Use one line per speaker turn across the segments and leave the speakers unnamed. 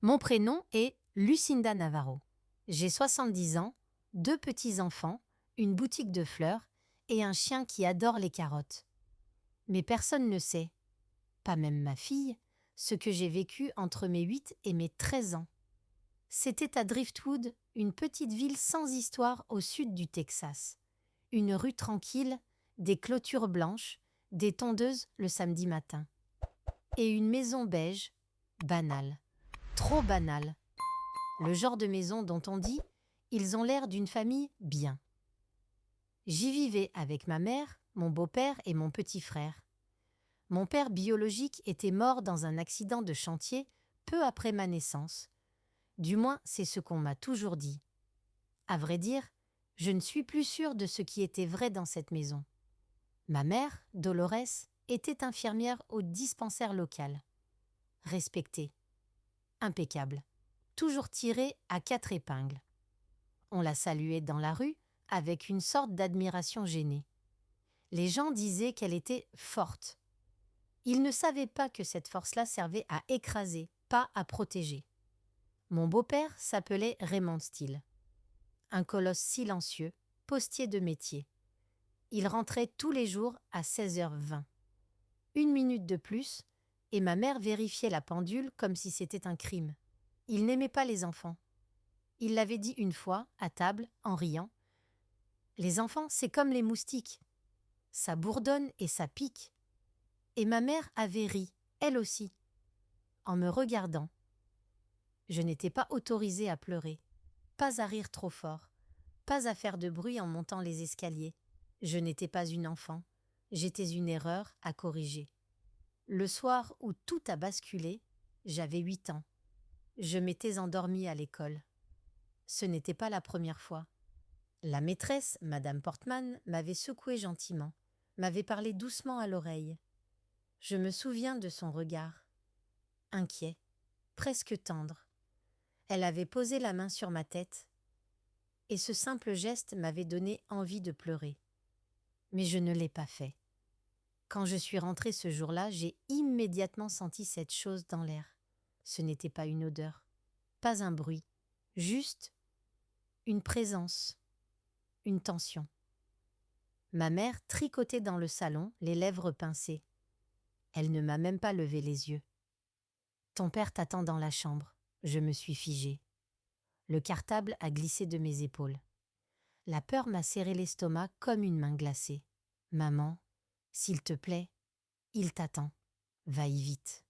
Mon prénom est Lucinda Navarro. J'ai 70 ans, 2 petits-enfants, une boutique de fleurs et un chien qui adore les carottes. Mais personne ne sait, pas même ma fille, ce que j'ai vécu entre mes 8 et mes 13 ans. C'était à Driftwood, une petite ville sans histoire au sud du Texas. Une rue tranquille, des clôtures blanches, des tondeuses le samedi matin. Et une maison beige, banale. Trop banale. Le genre de maison dont on dit « ils ont l'air d'une famille bien ». J'y vivais avec ma mère, mon beau-père et mon petit frère. Mon père biologique était mort dans un accident de chantier peu après ma naissance. Du moins, c'est ce qu'on m'a toujours dit. À vrai dire, je ne suis plus sûre de ce qui était vrai dans cette maison. Ma mère, Dolores, était infirmière au dispensaire local. Respectée. Impeccable. Toujours tirée à 4 épingles. On la saluait dans la rue avec une sorte d'admiration gênée. Les gens disaient qu'elle était forte. Ils ne savaient pas que cette force-là servait à écraser, pas à protéger. Mon beau-père s'appelait Raymond Steele. Un colosse silencieux, postier de métier. Il rentrait tous les jours à 16h20. 1 minute de plus, et ma mère vérifiait la pendule comme si c'était un crime. Il n'aimait pas les enfants. Il l'avait dit une fois, à table, en riant. Les enfants, c'est comme les moustiques. Ça bourdonne et ça pique. Et ma mère avait ri, elle aussi, en me regardant. Je n'étais pas autorisée à pleurer, pas à rire trop fort, pas à faire de bruit en montant les escaliers. Je n'étais pas une enfant, j'étais une erreur à corriger. Le soir où tout a basculé, j'avais 8 ans. Je m'étais endormie à l'école. Ce n'était pas la première fois. La maîtresse, Madame Portman, m'avait secoué gentiment, m'avait parlé doucement à l'oreille. Je me souviens de son regard. Inquiet, presque tendre. Elle avait posé la main sur ma tête, et ce simple geste m'avait donné envie de pleurer. Mais je ne l'ai pas fait. Quand je suis rentrée ce jour-là, j'ai immédiatement senti cette chose dans l'air. Ce n'était pas une odeur, pas un bruit, juste une présence, une tension. Ma mère tricotait dans le salon, les lèvres pincées. Elle ne m'a même pas levé les yeux. « Ton père t'attend dans la chambre. » Je me suis figée. Le cartable a glissé de mes épaules. La peur m'a serré l'estomac comme une main glacée. « Maman, s'il te plaît, il t'attend. Va-y vite. »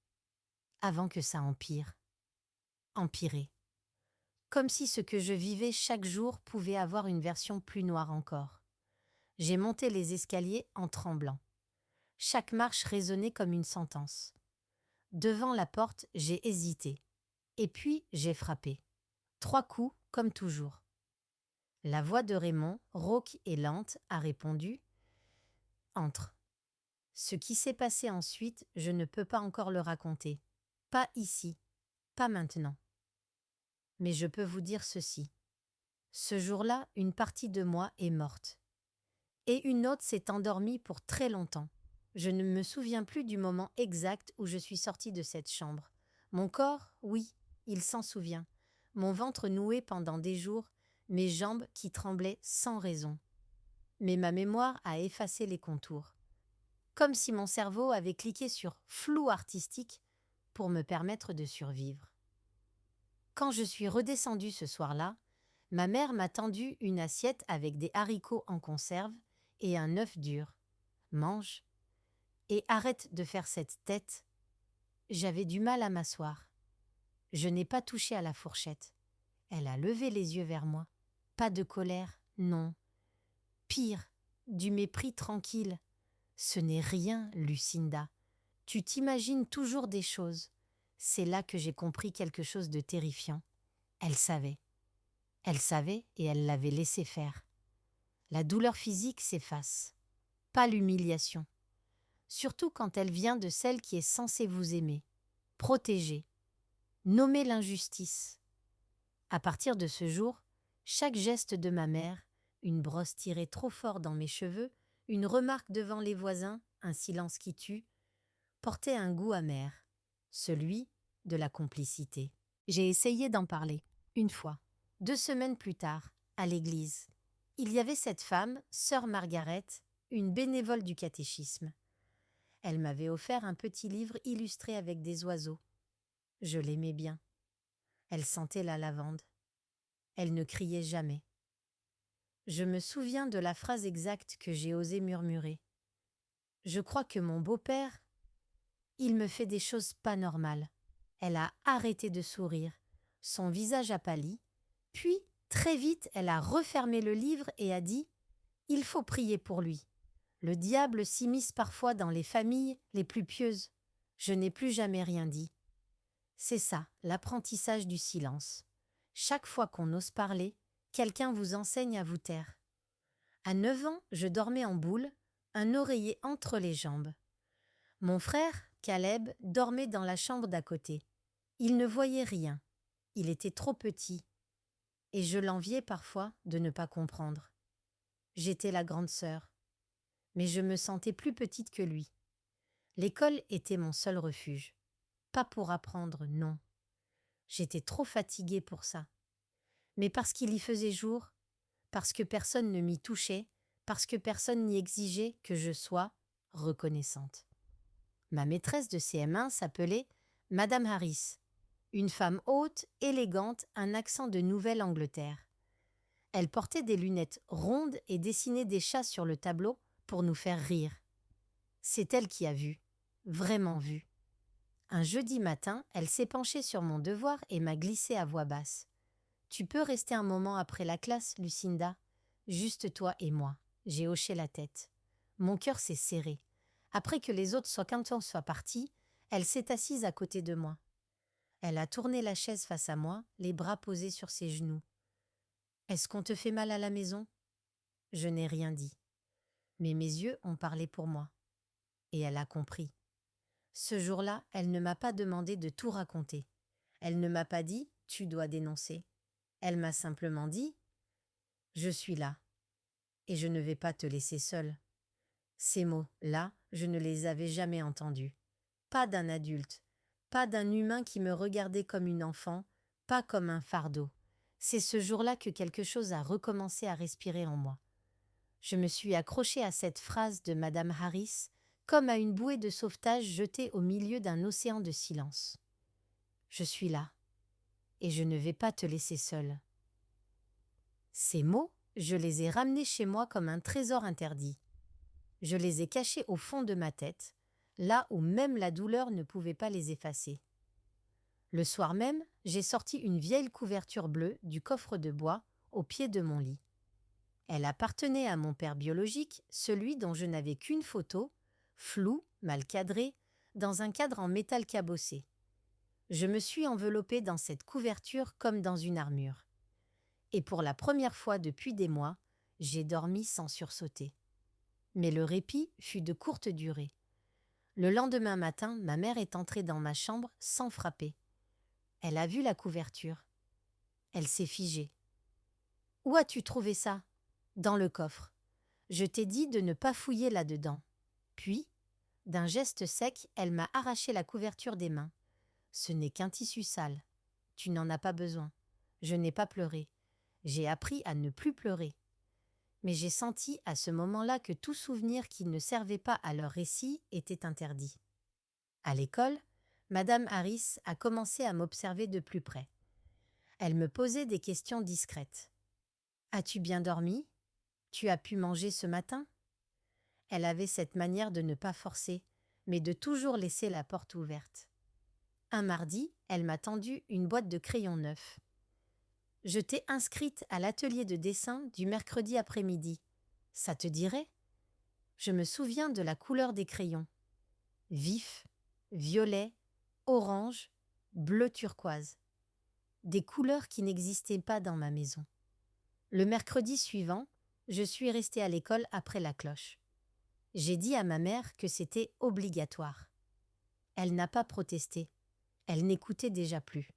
Avant que ça empire. Empirer. Comme si ce que je vivais chaque jour pouvait avoir une version plus noire encore. J'ai monté les escaliers en tremblant. Chaque marche résonnait comme une sentence. Devant la porte, j'ai hésité. Et puis, j'ai frappé. 3 coups, comme toujours. La voix de Raymond, rauque et lente, a répondu « Entre ». Ce qui s'est passé ensuite, je ne peux pas encore le raconter. Pas ici, pas maintenant. Mais je peux vous dire ceci. Ce jour-là, une partie de moi est morte. Et une autre s'est endormie pour très longtemps. Je ne me souviens plus du moment exact où je suis sortie de cette chambre. Mon corps, oui, il s'en souvient. Mon ventre noué pendant des jours, mes jambes qui tremblaient sans raison. Mais ma mémoire a effacé les contours. Comme si mon cerveau avait cliqué sur « flou artistique » pour me permettre de survivre. Quand je suis redescendue ce soir-là, ma mère m'a tendu une assiette avec des haricots en conserve et un œuf dur. Mange. Et arrête de faire cette tête. J'avais du mal à m'asseoir. Je n'ai pas touché à la fourchette. Elle a levé les yeux vers moi. Pas de colère, non. Pire, du mépris tranquille. Ce n'est rien, Lucinda. Tu t'imagines toujours des choses. C'est là que j'ai compris quelque chose de terrifiant. Elle savait. Elle savait et elle l'avait laissé faire. La douleur physique s'efface. Pas l'humiliation. Surtout quand elle vient de celle qui est censée vous aimer, protéger, nommer l'injustice. À partir de ce jour, chaque geste de ma mère, une brosse tirée trop fort dans mes cheveux, une remarque devant les voisins, un silence qui tue, portait un goût amer, celui de la complicité. J'ai essayé d'en parler, une fois. 2 semaines plus tard, à l'église. Il y avait cette femme, sœur Margaret, une bénévole du catéchisme. Elle m'avait offert un petit livre illustré avec des oiseaux. Je l'aimais bien. Elle sentait la lavande. Elle ne criait jamais. Je me souviens de la phrase exacte que j'ai osé murmurer. Je crois que mon beau-père, il me fait des choses pas normales. Elle a arrêté de sourire. Son visage a pâli. Puis, très vite, elle a refermé le livre et a dit « Il faut prier pour lui. Le diable s'immisce parfois dans les familles les plus pieuses. » Je n'ai plus jamais rien dit. C'est ça, l'apprentissage du silence. Chaque fois qu'on ose parler, quelqu'un vous enseigne à vous taire. À 9 ans, je dormais en boule, un oreiller entre les jambes. Mon frère, Caleb, dormait dans la chambre d'à côté. Il ne voyait rien. Il était trop petit. Et je l'enviais parfois de ne pas comprendre. J'étais la grande sœur. Mais je me sentais plus petite que lui. L'école était mon seul refuge. Pas pour apprendre, non. J'étais trop fatiguée pour ça. Mais parce qu'il y faisait jour, parce que personne ne m'y touchait, parce que personne n'y exigeait que je sois reconnaissante. Ma maîtresse de CM1 s'appelait Madame Harris, une femme haute, élégante, un accent de Nouvelle-Angleterre. Elle portait des lunettes rondes et dessinait des chats sur le tableau pour nous faire rire. C'est elle qui a vu, vraiment vu. Un jeudi matin, elle s'est penchée sur mon devoir et m'a glissé à voix basse. « Tu peux rester un moment après la classe, Lucinda ? Juste toi et moi. » J'ai hoché la tête. Mon cœur s'est serré. Après que les autres soient partis, elle s'est assise à côté de moi. Elle a tourné la chaise face à moi, les bras posés sur ses genoux. « Est-ce qu'on te fait mal à la maison ?» Je n'ai rien dit. Mais mes yeux ont parlé pour moi. Et elle a compris. Ce jour-là, elle ne m'a pas demandé de tout raconter. Elle ne m'a pas dit « tu dois dénoncer ». Elle m'a simplement dit « je suis là et je ne vais pas te laisser seule ». Ces mots-là, je ne les avais jamais entendus. Pas d'un adulte, pas d'un humain qui me regardait comme une enfant, pas comme un fardeau. C'est ce jour-là que quelque chose a recommencé à respirer en moi. Je me suis accrochée à cette phrase de Madame Harris comme à une bouée de sauvetage jetée au milieu d'un océan de silence. Je suis là, et je ne vais pas te laisser seule. Ces mots, je les ai ramenés chez moi comme un trésor interdit. Je les ai cachés au fond de ma tête, là où même la douleur ne pouvait pas les effacer. Le soir même, j'ai sorti une vieille couverture bleue du coffre de bois au pied de mon lit. Elle appartenait à mon père biologique, celui dont je n'avais qu'une photo, floue, mal cadrée, dans un cadre en métal cabossé. Je me suis enveloppée dans cette couverture comme dans une armure. Et pour la première fois depuis des mois, j'ai dormi sans sursauter. Mais le répit fut de courte durée. Le lendemain matin, ma mère est entrée dans ma chambre sans frapper. Elle a vu la couverture. Elle s'est figée. « Où as-tu trouvé ça ?»« Dans le coffre. Je t'ai dit de ne pas fouiller là-dedans. » Puis, d'un geste sec, elle m'a arraché la couverture des mains. « Ce n'est qu'un tissu sale. Tu n'en as pas besoin. » Je n'ai pas pleuré. J'ai appris à ne plus pleurer. Mais j'ai senti à ce moment-là que tout souvenir qui ne servait pas à leur récit était interdit. À l'école, Madame Harris a commencé à m'observer de plus près. Elle me posait des questions discrètes. « As-tu bien dormi ? Tu as pu manger ce matin ?» Elle avait cette manière de ne pas forcer, mais de toujours laisser la porte ouverte. Un mardi, elle m'a tendu une boîte de crayons neufs. « Je t'ai inscrite à l'atelier de dessin du mercredi après-midi. Ça te dirait ?» Je me souviens de la couleur des crayons. Vif, violet, orange, bleu turquoise. Des couleurs qui n'existaient pas dans ma maison. Le mercredi suivant, je suis restée à l'école après la cloche. J'ai dit à ma mère que c'était obligatoire. Elle n'a pas protesté. Elle n'écoutait déjà plus.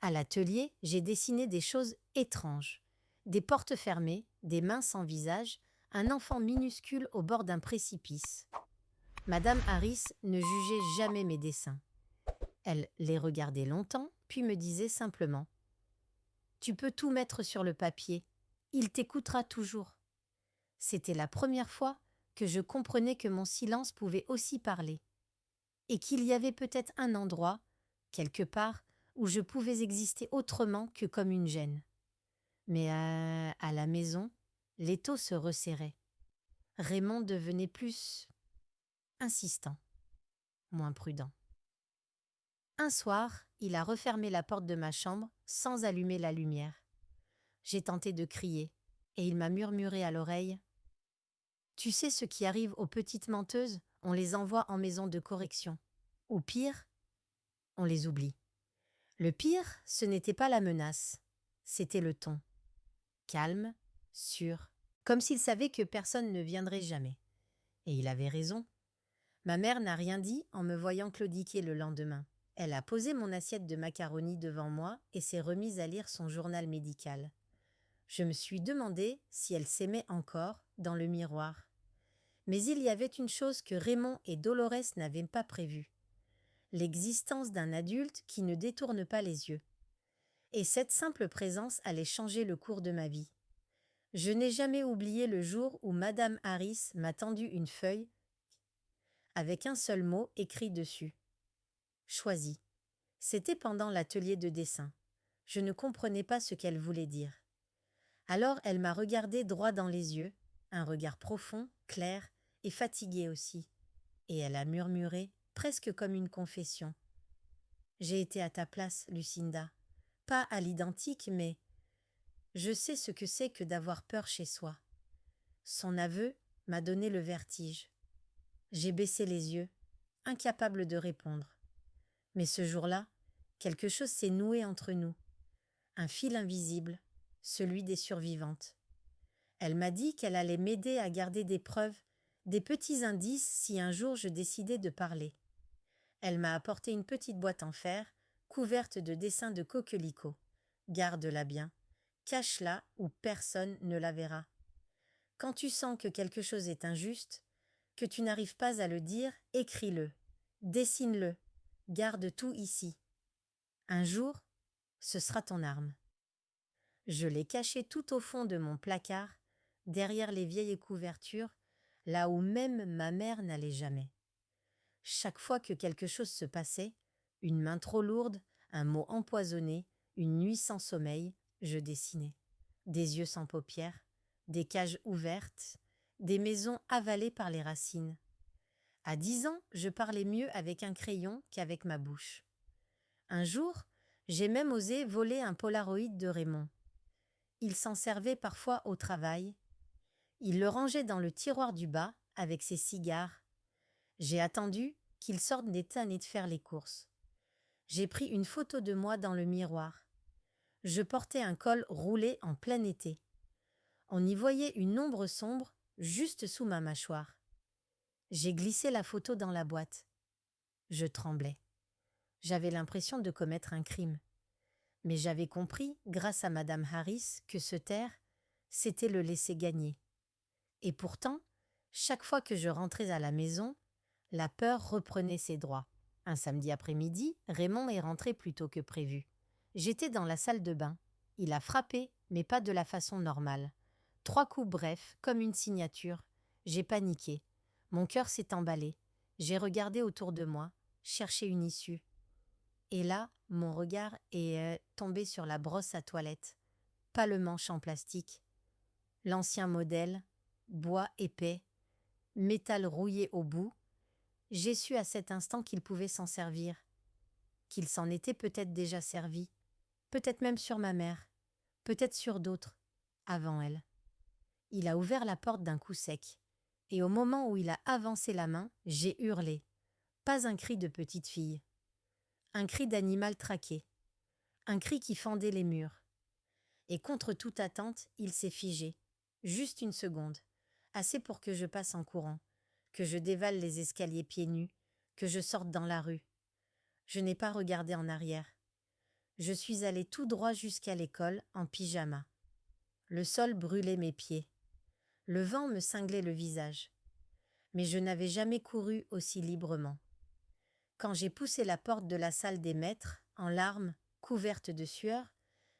À l'atelier, j'ai dessiné des choses étranges. Des portes fermées, des mains sans visage, un enfant minuscule au bord d'un précipice. Madame Harris ne jugeait jamais mes dessins. Elle les regardait longtemps, puis me disait simplement « Tu peux tout mettre sur le papier, il t'écoutera toujours ». C'était la première fois que je comprenais que mon silence pouvait aussi parler, et qu'il y avait peut-être un endroit, quelque part, où je pouvais exister autrement que comme une gêne. Mais à la maison, l'étau se resserrait. Raymond devenait plus insistant, moins prudent. Un soir, il a refermé la porte de ma chambre sans allumer la lumière. J'ai tenté de crier, et il m'a murmuré à l'oreille « Tu sais ce qui arrive aux petites menteuses, on les envoie en maison de correction. Ou pire, on les oublie. » Le pire, ce n'était pas la menace, c'était le ton. Calme, sûr, comme s'il savait que personne ne viendrait jamais. Et il avait raison. Ma mère n'a rien dit en me voyant claudiquer le lendemain. Elle a posé mon assiette de macaroni devant moi et s'est remise à lire son journal médical. Je me suis demandé si elle s'aimait encore dans le miroir. Mais il y avait une chose que Raymond et Dolores n'avaient pas prévue. L'existence d'un adulte qui ne détourne pas les yeux. Et cette simple présence allait changer le cours de ma vie. Je n'ai jamais oublié le jour où Madame Harris m'a tendu une feuille avec un seul mot écrit dessus. Choisi. C'était pendant l'atelier de dessin. Je ne comprenais pas ce qu'elle voulait dire. Alors elle m'a regardé droit dans les yeux, un regard profond, clair et fatigué aussi. Et elle a murmuré, presque comme une confession. J'ai été à ta place, Lucinda. Pas à l'identique, mais je sais ce que c'est que d'avoir peur chez soi. Son aveu m'a donné le vertige. J'ai baissé les yeux, incapable de répondre. Mais ce jour-là, quelque chose s'est noué entre nous. Un fil invisible, celui des survivantes. Elle m'a dit qu'elle allait m'aider à garder des preuves, des petits indices si un jour je décidais de parler. Elle m'a apporté une petite boîte en fer, couverte de dessins de coquelicots. Garde-la bien. Cache-la où personne ne la verra. Quand tu sens que quelque chose est injuste, que tu n'arrives pas à le dire, écris-le, dessine-le, garde tout ici. Un jour, ce sera ton arme. Je l'ai caché tout au fond de mon placard, derrière les vieilles couvertures, là où même ma mère n'allait jamais. Chaque fois que quelque chose se passait, une main trop lourde, un mot empoisonné, une nuit sans sommeil, je dessinais. Des yeux sans paupières, des cages ouvertes, des maisons avalées par les racines. À 10 ans, je parlais mieux avec un crayon qu'avec ma bouche. Un jour, j'ai même osé voler un Polaroid de Raymond. Il s'en servait parfois au travail. Il le rangeait dans le tiroir du bas avec ses cigares. J'ai attendu qu'il sorte des tannes et de faire les courses. J'ai pris une photo de moi dans le miroir. Je portais un col roulé en plein été. On y voyait une ombre sombre juste sous ma mâchoire. J'ai glissé la photo dans la boîte. Je tremblais. J'avais l'impression de commettre un crime. Mais j'avais compris, grâce à Madame Harris, que se taire, c'était le laisser gagner. Et pourtant, chaque fois que je rentrais à la maison, la peur reprenait ses droits. Un samedi après-midi, Raymond est rentré plus tôt que prévu. J'étais dans la salle de bain. Il a frappé, mais pas de la façon normale. 3 coups brefs, comme une signature. J'ai paniqué. Mon cœur s'est emballé. J'ai regardé autour de moi, cherché une issue. Et là, mon regard est tombé sur la brosse à toilette. Pas le manche en plastique. L'ancien modèle, bois épais, métal rouillé au bout. J'ai su à cet instant qu'il pouvait s'en servir, qu'il s'en était peut-être déjà servi, peut-être même sur ma mère, peut-être sur d'autres, avant elle. Il a ouvert la porte d'un coup sec, et au moment où il a avancé la main, j'ai hurlé. Pas un cri de petite fille, un cri d'animal traqué, un cri qui fendait les murs. Et contre toute attente, il s'est figé, juste une seconde, assez pour que je passe en courant, que je dévale les escaliers pieds nus, que je sorte dans la rue. Je n'ai pas regardé en arrière. Je suis allée tout droit jusqu'à l'école en pyjama. Le sol brûlait mes pieds. Le vent me cinglait le visage. Mais je n'avais jamais couru aussi librement. Quand j'ai poussé la porte de la salle des maîtres, en larmes, couverte de sueur,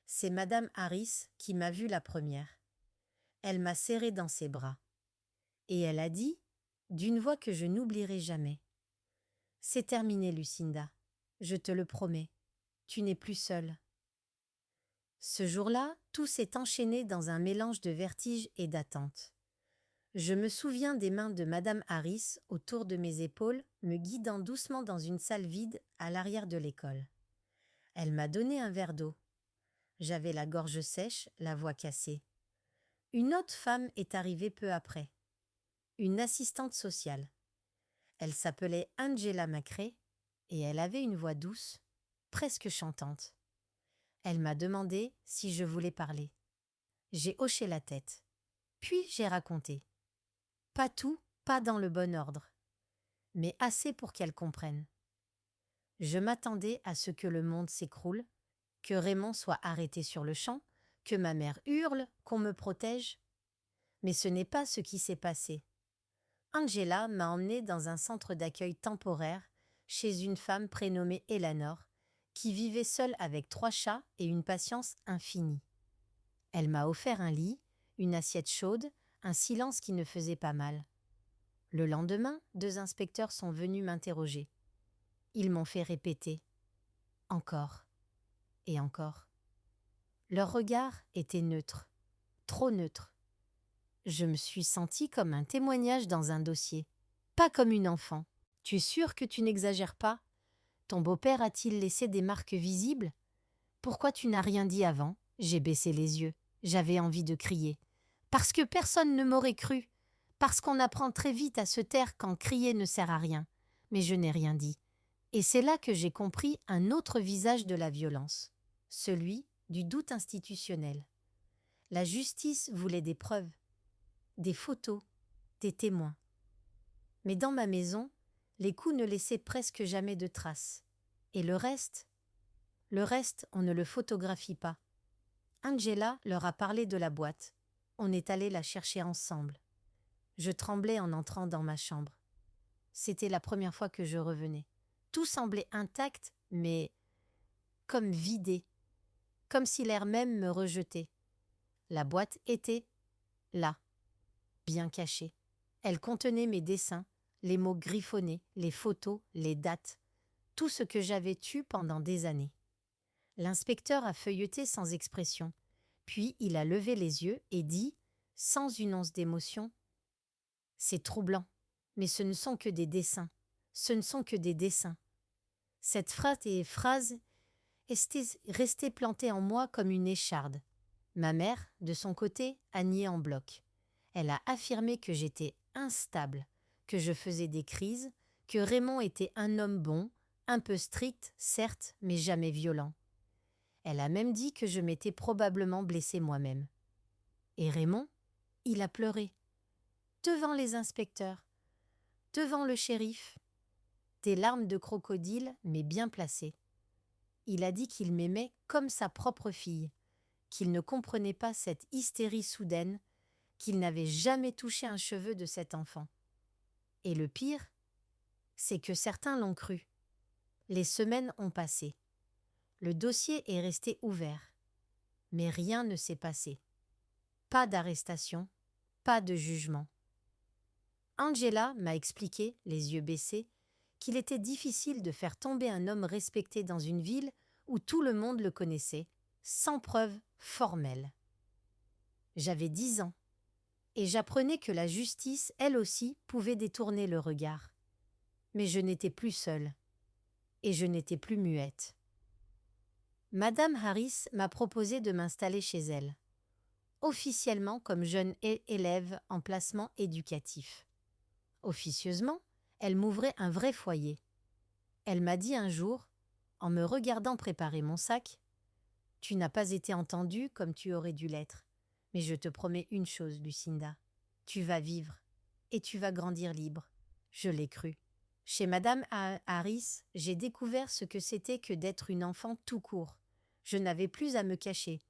c'est Madame Harris qui m'a vue la première. Elle m'a serré dans ses bras. Et elle a dit, d'une voix que je n'oublierai jamais: « C'est terminé, Lucinda. Je te le promets. Tu n'es plus seule. » Ce jour-là, tout s'est enchaîné dans un mélange de vertige et d'attente. Je me souviens des mains de Madame Harris autour de mes épaules, me guidant doucement dans une salle vide à l'arrière de l'école. Elle m'a donné un verre d'eau. J'avais la gorge sèche, la voix cassée. Une autre femme est arrivée peu après. Une assistante sociale. Elle s'appelait Angela Macrae et elle avait une voix douce, presque chantante. Elle m'a demandé si je voulais parler. J'ai hoché la tête. Puis j'ai raconté. Pas tout, pas dans le bon ordre, mais assez pour qu'elle comprenne. Je m'attendais à ce que le monde s'écroule, que Raymond soit arrêté sur le champ, que ma mère hurle, qu'on me protège. Mais ce n'est pas ce qui s'est passé. Angela m'a emmenée dans un centre d'accueil temporaire chez une femme prénommée Eleanor, qui vivait seule avec 3 chats et une patience infinie. Elle m'a offert un lit, une assiette chaude, un silence qui ne faisait pas mal. Le lendemain, 2 inspecteurs sont venus m'interroger. Ils m'ont fait répéter « encore » et encore. Leur regard était neutre, trop neutre. Je me suis sentie comme un témoignage dans un dossier, pas comme une enfant. « Tu es sûre que tu n'exagères pas ? Ton beau-père a-t-il laissé des marques visibles ? Pourquoi tu n'as rien dit avant ?» J'ai baissé les yeux. J'avais envie de crier. Parce que personne ne m'aurait cru. Parce qu'on apprend très vite à se taire quand crier ne sert à rien. Mais je n'ai rien dit. Et c'est là que j'ai compris un autre visage de la violence. Celui du doute institutionnel. La justice voulait des preuves, des photos, des témoins. Mais dans ma maison, les coups ne laissaient presque jamais de traces. Et le reste, on ne le photographie pas. Angela leur a parlé de la boîte. On est allé la chercher ensemble. Je tremblais en entrant dans ma chambre. C'était la première fois que je revenais. Tout semblait intact, mais comme vidé, comme si l'air même me rejetait. La boîte était là, bien cachée. Elle contenait mes dessins, les mots griffonnés, les photos, les dates, tout ce que j'avais tué pendant des années. L'inspecteur a feuilleté sans expression, puis il a levé les yeux et dit, sans une once d'émotion, « C'est troublant, mais ce ne sont que des dessins, ce ne sont que des dessins. » Cette phrase est restée plantée en moi comme une écharde. Ma mère, de son côté, a nié en bloc. Elle a affirmé que j'étais instable, que je faisais des crises, que Raymond était un homme bon, un peu strict, certes, mais jamais violent. Elle a même dit que je m'étais probablement blessée moi-même. Et Raymond, il a pleuré. Devant les inspecteurs, devant le shérif. Des larmes de crocodile, mais bien placées. Il a dit qu'il m'aimait comme sa propre fille, qu'il ne comprenait pas cette hystérie soudaine, qu'il n'avait jamais touché un cheveu de cet enfant. Et le pire, c'est que certains l'ont cru. Les semaines ont passé. Le dossier est resté ouvert. Mais rien ne s'est passé. Pas d'arrestation, pas de jugement. Angela m'a expliqué, les yeux baissés, qu'il était difficile de faire tomber un homme respecté dans une ville où tout le monde le connaissait, sans preuve formelle. J'avais 10 ans, et j'apprenais que la justice, elle aussi, pouvait détourner le regard. Mais je n'étais plus seule, et je n'étais plus muette. Madame Harris m'a proposé de m'installer chez elle, officiellement comme jeune élève en placement éducatif. Officieusement, elle m'ouvrait un vrai foyer. Elle m'a dit un jour, en me regardant préparer mon sac, « Tu n'as pas été entendue comme tu aurais dû l'être, mais je te promets une chose, Lucinda, tu vas vivre et tu vas grandir libre. » Je l'ai cru. Chez Madame Harris, j'ai découvert ce que c'était que d'être une enfant tout court. Je n'avais plus à me cacher,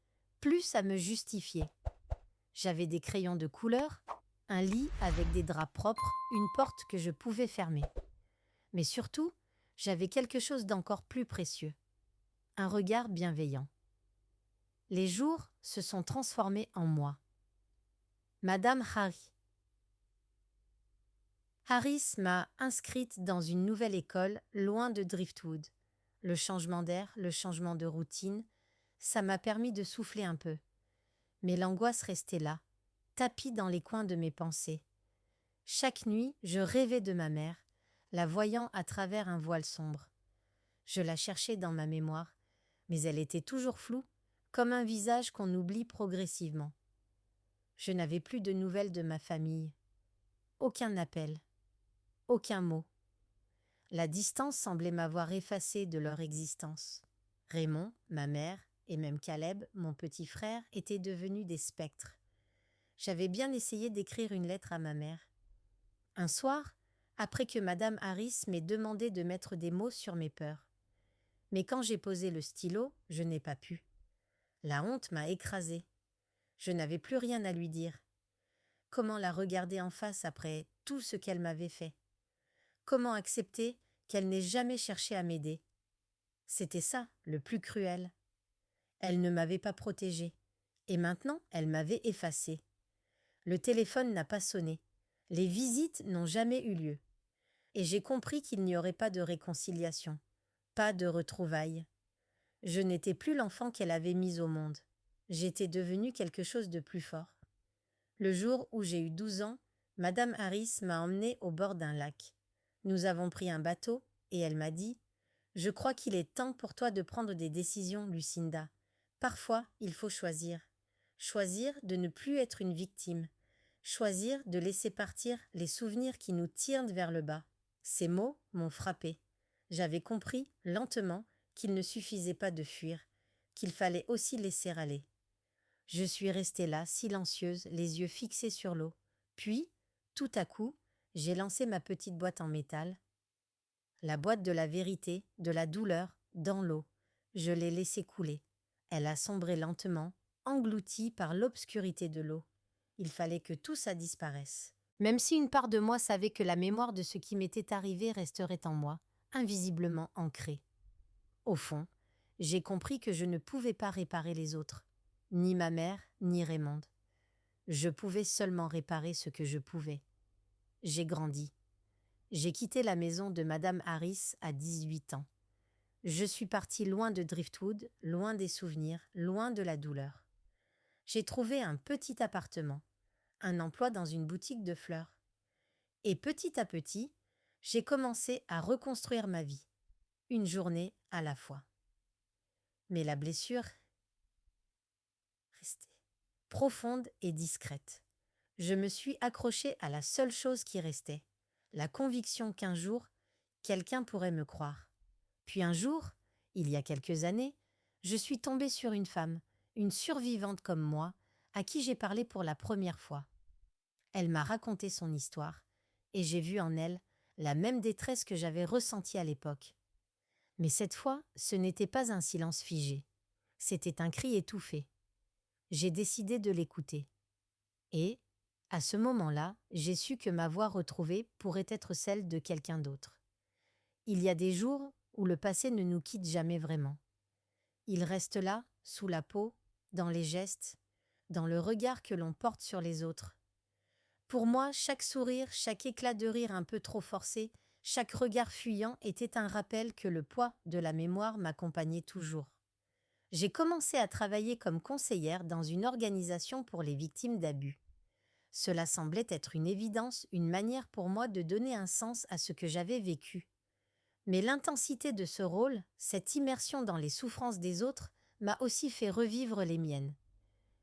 plus à me justifier. J'avais des crayons de couleur, un lit avec des draps propres, une porte que je pouvais fermer. Mais surtout, j'avais quelque chose d'encore plus précieux. un regard bienveillant. Les jours se sont transformés en mois. Madame Harris m'a inscrite dans une nouvelle école, loin de Driftwood. Le changement d'air, le changement de routine, ça m'a permis de souffler un peu. Mais l'angoisse restait là, tapie dans les coins de mes pensées. Chaque nuit, je rêvais de ma mère, la voyant à travers un voile sombre. Je la cherchais dans ma mémoire, mais elle était toujours floue, comme un visage qu'on oublie progressivement. Je n'avais plus de nouvelles de ma famille. Aucun appel, aucun mot. La distance semblait m'avoir effacé de leur existence. Raymond, ma mère, et même Caleb, mon petit frère, étaient devenus des spectres. J'avais bien essayé d'écrire une lettre à ma mère. Un soir, après que Madame Harris m'ait demandé de mettre des mots sur mes peurs. Mais quand j'ai posé le stylo, je n'ai pas pu. La honte m'a écrasée. Je n'avais plus rien à lui dire. Comment la regarder en face après tout ce qu'elle m'avait fait? Comment accepter qu'elle n'ait jamais cherché à m'aider? C'était ça, le plus cruel. Elle ne m'avait pas protégée, et maintenant elle m'avait effacée. Le téléphone n'a pas sonné, les visites n'ont jamais eu lieu, et j'ai compris qu'il n'y aurait pas de réconciliation, pas de retrouvailles. Je n'étais plus l'enfant qu'elle avait mis au monde. J'étais devenue quelque chose de plus fort. Le jour où j'ai eu 12 ans, Madame Harris m'a emmenée au bord d'un lac. Nous avons pris un bateau, et elle m'a dit « Je crois qu'il est temps pour toi de prendre des décisions, Lucinda. Parfois, il faut choisir. Choisir de ne plus être une victime. Choisir de laisser partir les souvenirs qui nous tirent vers le bas. » Ces mots m'ont frappée. J'avais compris, lentement, qu'il ne suffisait pas de fuir, qu'il fallait aussi laisser aller. Je suis restée là, silencieuse, les yeux fixés sur l'eau. Puis, tout à coup, j'ai lancé ma petite boîte en métal. La boîte de la vérité, de la douleur, dans l'eau. Je l'ai laissée couler. Elle a sombré lentement, engloutie par l'obscurité de l'eau. Il fallait que tout ça disparaisse. Même si une part de moi savait que la mémoire de ce qui m'était arrivé resterait en moi, invisiblement ancrée. Au fond, j'ai compris que je ne pouvais pas réparer les autres, ni ma mère, ni Raymond. Je pouvais seulement réparer ce que je pouvais. J'ai grandi. J'ai quitté la maison de Madame Harris à 18 ans. Je suis partie loin de Driftwood, loin des souvenirs, loin de la douleur. J'ai trouvé un petit appartement, un emploi dans une boutique de fleurs. Et petit à petit, j'ai commencé à reconstruire ma vie, une journée à la fois. Mais la blessure restait profonde et discrète. Je me suis accrochée à la seule chose qui restait, la conviction qu'un jour, quelqu'un pourrait me croire. Puis un jour, il y a quelques années, je suis tombée sur une femme, une survivante comme moi, à qui j'ai parlé pour la première fois. Elle m'a raconté son histoire, et j'ai vu en elle la même détresse que j'avais ressentie à l'époque. Mais cette fois, ce n'était pas un silence figé, c'était un cri étouffé. J'ai décidé de l'écouter. Et, à ce moment-là, j'ai su que ma voix retrouvée pourrait être celle de quelqu'un d'autre. Il y a des jours où le passé ne nous quitte jamais vraiment. Il reste là, sous la peau, dans les gestes, dans le regard que l'on porte sur les autres. Pour moi, chaque sourire, chaque éclat de rire un peu trop forcé, chaque regard fuyant était un rappel que le poids de la mémoire m'accompagnait toujours. J'ai commencé à travailler comme conseillère dans une organisation pour les victimes d'abus. Cela semblait être une évidence, une manière pour moi de donner un sens à ce que j'avais vécu. Mais l'intensité de ce rôle, cette immersion dans les souffrances des autres, m'a aussi fait revivre les miennes.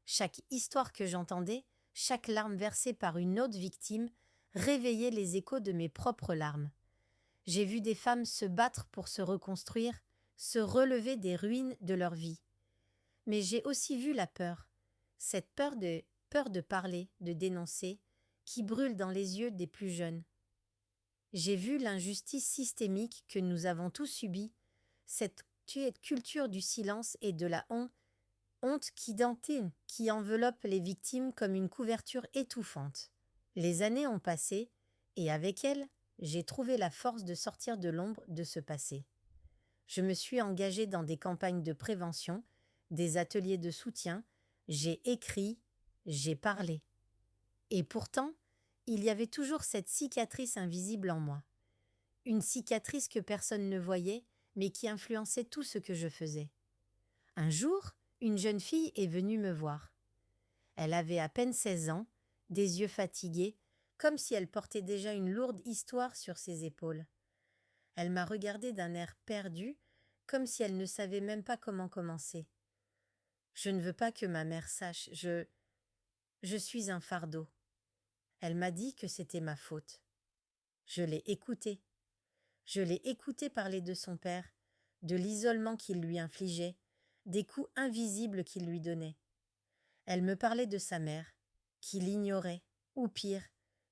Chaque histoire que j'entendais, chaque larme versée par une autre victime, réveillait les échos de mes propres larmes. J'ai vu des femmes se battre pour se reconstruire, se relever des ruines de leur vie. Mais j'ai aussi vu la peur, cette peur de parler, de dénoncer, qui brûle dans les yeux des plus jeunes. J'ai vu l'injustice systémique que nous avons tous subie, cette culture du silence et de la honte qui enveloppe les victimes comme une couverture étouffante. Les années ont passé, et avec elles, j'ai trouvé la force de sortir de l'ombre de ce passé. Je me suis engagée dans des campagnes de prévention, des ateliers de soutien, j'ai écrit, j'ai parlé. Et pourtant, il y avait toujours cette cicatrice invisible en moi. Une cicatrice que personne ne voyait, mais qui influençait tout ce que je faisais. Un jour, une jeune fille est venue me voir. Elle avait à peine 16 ans, des yeux fatigués, comme si elle portait déjà une lourde histoire sur ses épaules. Elle m'a regardé d'un air perdu, comme si elle ne savait même pas comment commencer. Je ne veux pas que ma mère sache, je suis un fardeau. Elle m'a dit que c'était ma faute. Je l'ai écoutée. Je l'ai écoutée parler de son père, de l'isolement qu'il lui infligeait, des coups invisibles qu'il lui donnait. Elle me parlait de sa mère, qui l'ignorait, ou pire,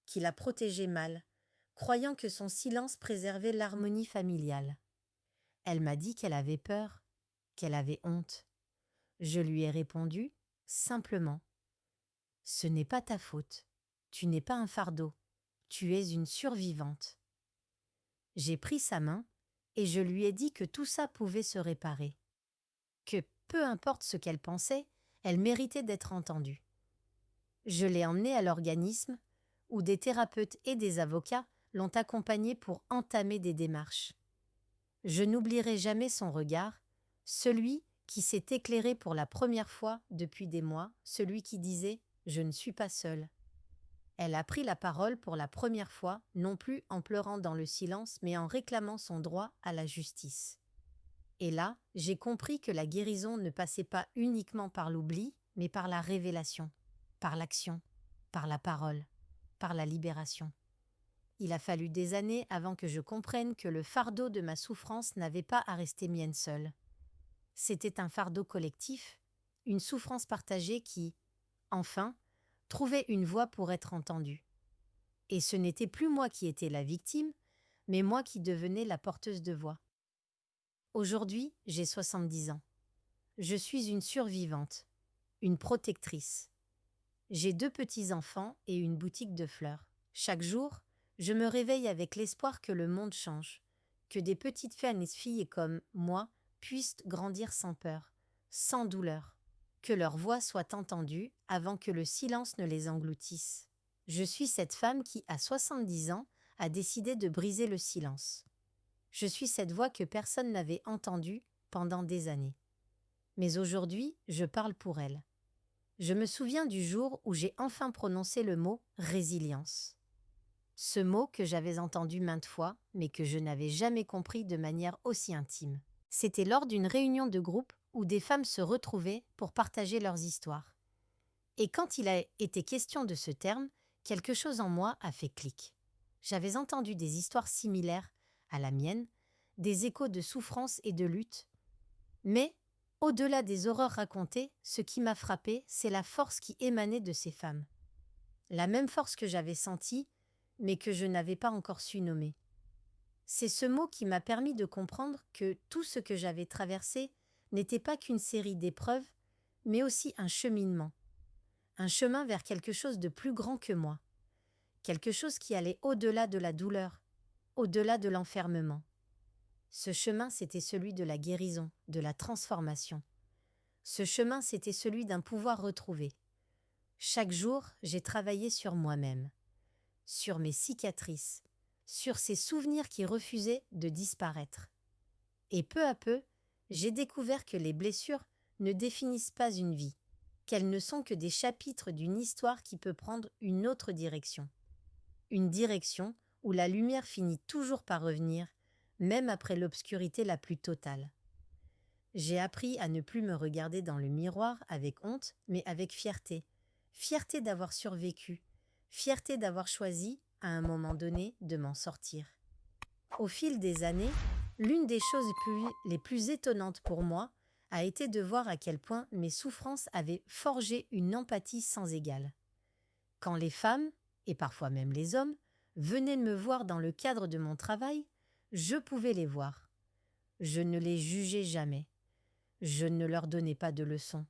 qui la protégeait mal, croyant que son silence préservait l'harmonie familiale. Elle m'a dit qu'elle avait peur, qu'elle avait honte. Je lui ai répondu, simplement, « Ce n'est pas ta faute, tu n'es pas un fardeau, tu es une survivante. » J'ai pris sa main et je lui ai dit que tout ça pouvait se réparer, que peu importe ce qu'elle pensait, elle méritait d'être entendue. Je l'ai emmenée à l'organisme où des thérapeutes et des avocats l'ont accompagnée pour entamer des démarches. Je n'oublierai jamais son regard, celui qui s'est éclairé pour la première fois depuis des mois, celui qui disait « Je ne suis pas seule ». Elle a pris la parole pour la première fois, non plus en pleurant dans le silence, mais en réclamant son droit à la justice. Et là, j'ai compris que la guérison ne passait pas uniquement par l'oubli, mais par la révélation, par l'action, par la parole, par la libération. Il a fallu des années avant que je comprenne que le fardeau de ma souffrance n'avait pas à rester mienne seule. C'était un fardeau collectif, une souffrance partagée qui, enfin, trouvait une voie pour être entendue. Et ce n'était plus moi qui étais la victime, mais moi qui devenais la porteuse de voix. Aujourd'hui, j'ai 70 ans. Je suis une survivante, une protectrice. J'ai 2 petits-enfants et une boutique de fleurs. Chaque jour, je me réveille avec l'espoir que le monde change, que des petites filles comme moi puissent grandir sans peur, sans douleur, que leur voix soit entendue avant que le silence ne les engloutisse. Je suis cette femme qui, à 70 ans, a décidé de briser le silence. Je suis cette voix que personne n'avait entendue pendant des années. Mais aujourd'hui, je parle pour elle. Je me souviens du jour où j'ai enfin prononcé le mot « résilience ». Ce mot que j'avais entendu maintes fois, mais que je n'avais jamais compris de manière aussi intime. C'était lors d'une réunion de groupe où des femmes se retrouvaient pour partager leurs histoires. Et quand il a été question de ce terme, quelque chose en moi a fait clic. J'avais entendu des histoires similaires à la mienne, des échos de souffrance et de lutte. Mais, au-delà des horreurs racontées, ce qui m'a frappé, c'est la force qui émanait de ces femmes. La même force que j'avais sentie, mais que je n'avais pas encore su nommer. C'est ce mot qui m'a permis de comprendre que tout ce que j'avais traversé n'était pas qu'une série d'épreuves, mais aussi un cheminement. Un chemin vers quelque chose de plus grand que moi. Quelque chose qui allait au-delà de la douleur, au-delà de l'enfermement. Ce chemin, c'était celui de la guérison, de la transformation. Ce chemin, c'était celui d'un pouvoir retrouvé. Chaque jour, j'ai travaillé sur moi-même, sur mes cicatrices, sur ces souvenirs qui refusaient de disparaître. Et peu à peu, j'ai découvert que les blessures ne définissent pas une vie, qu'elles ne sont que des chapitres d'une histoire qui peut prendre une autre direction. Une direction où la lumière finit toujours par revenir, même après l'obscurité la plus totale. J'ai appris à ne plus me regarder dans le miroir avec honte, mais avec fierté. Fierté d'avoir survécu, fierté d'avoir choisi, à un moment donné, de m'en sortir. Au fil des années, l'une des choses les plus étonnantes pour moi a été de voir à quel point mes souffrances avaient forgé une empathie sans égale. Quand les femmes, et parfois même les hommes, venaient me voir dans le cadre de mon travail, je pouvais les voir. Je ne les jugeais jamais. Je ne leur donnais pas de leçons.